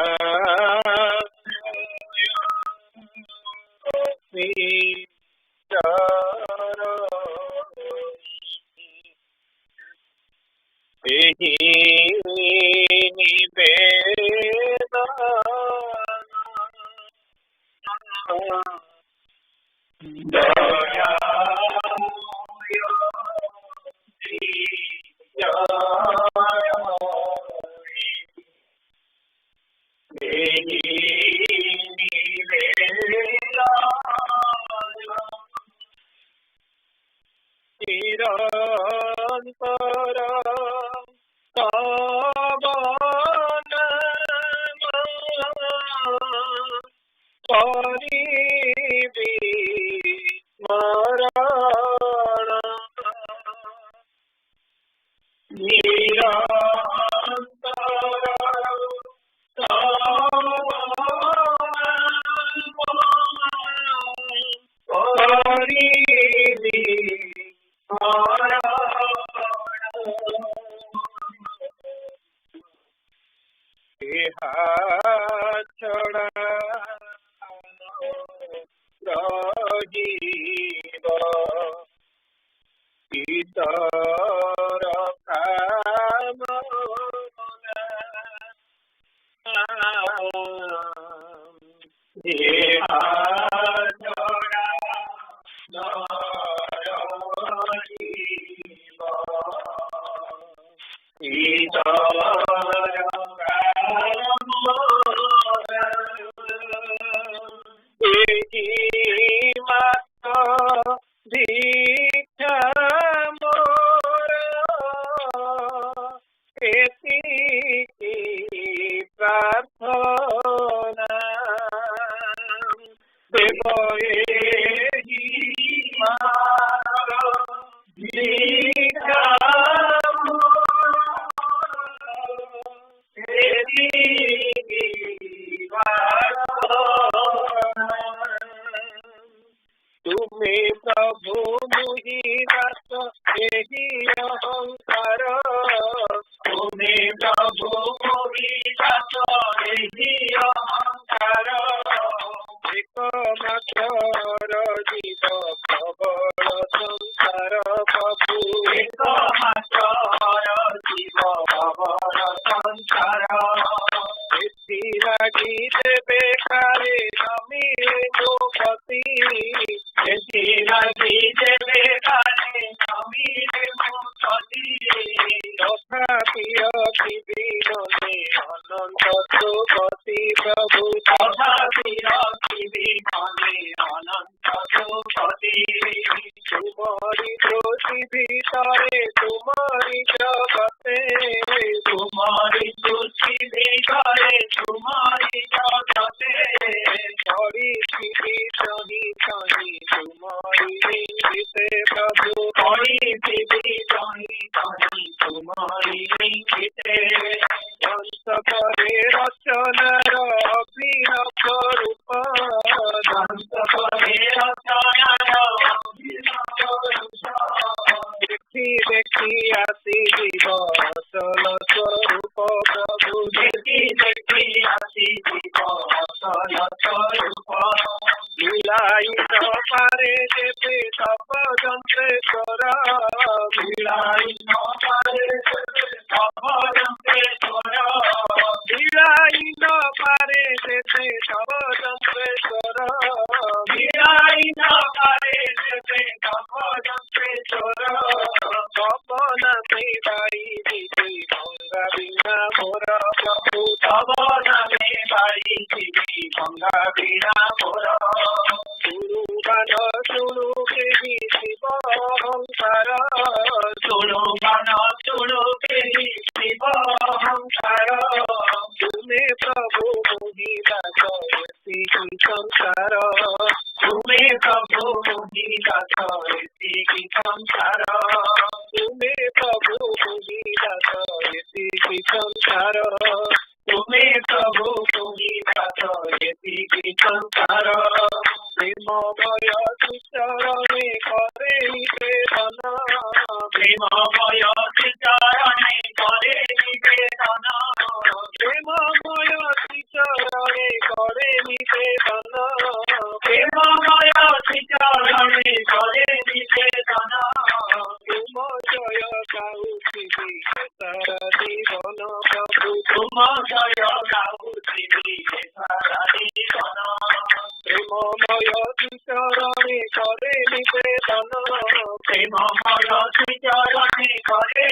ପ୍ରେମମୟ ଶ୍ରୀ ଚରଣେ କରେ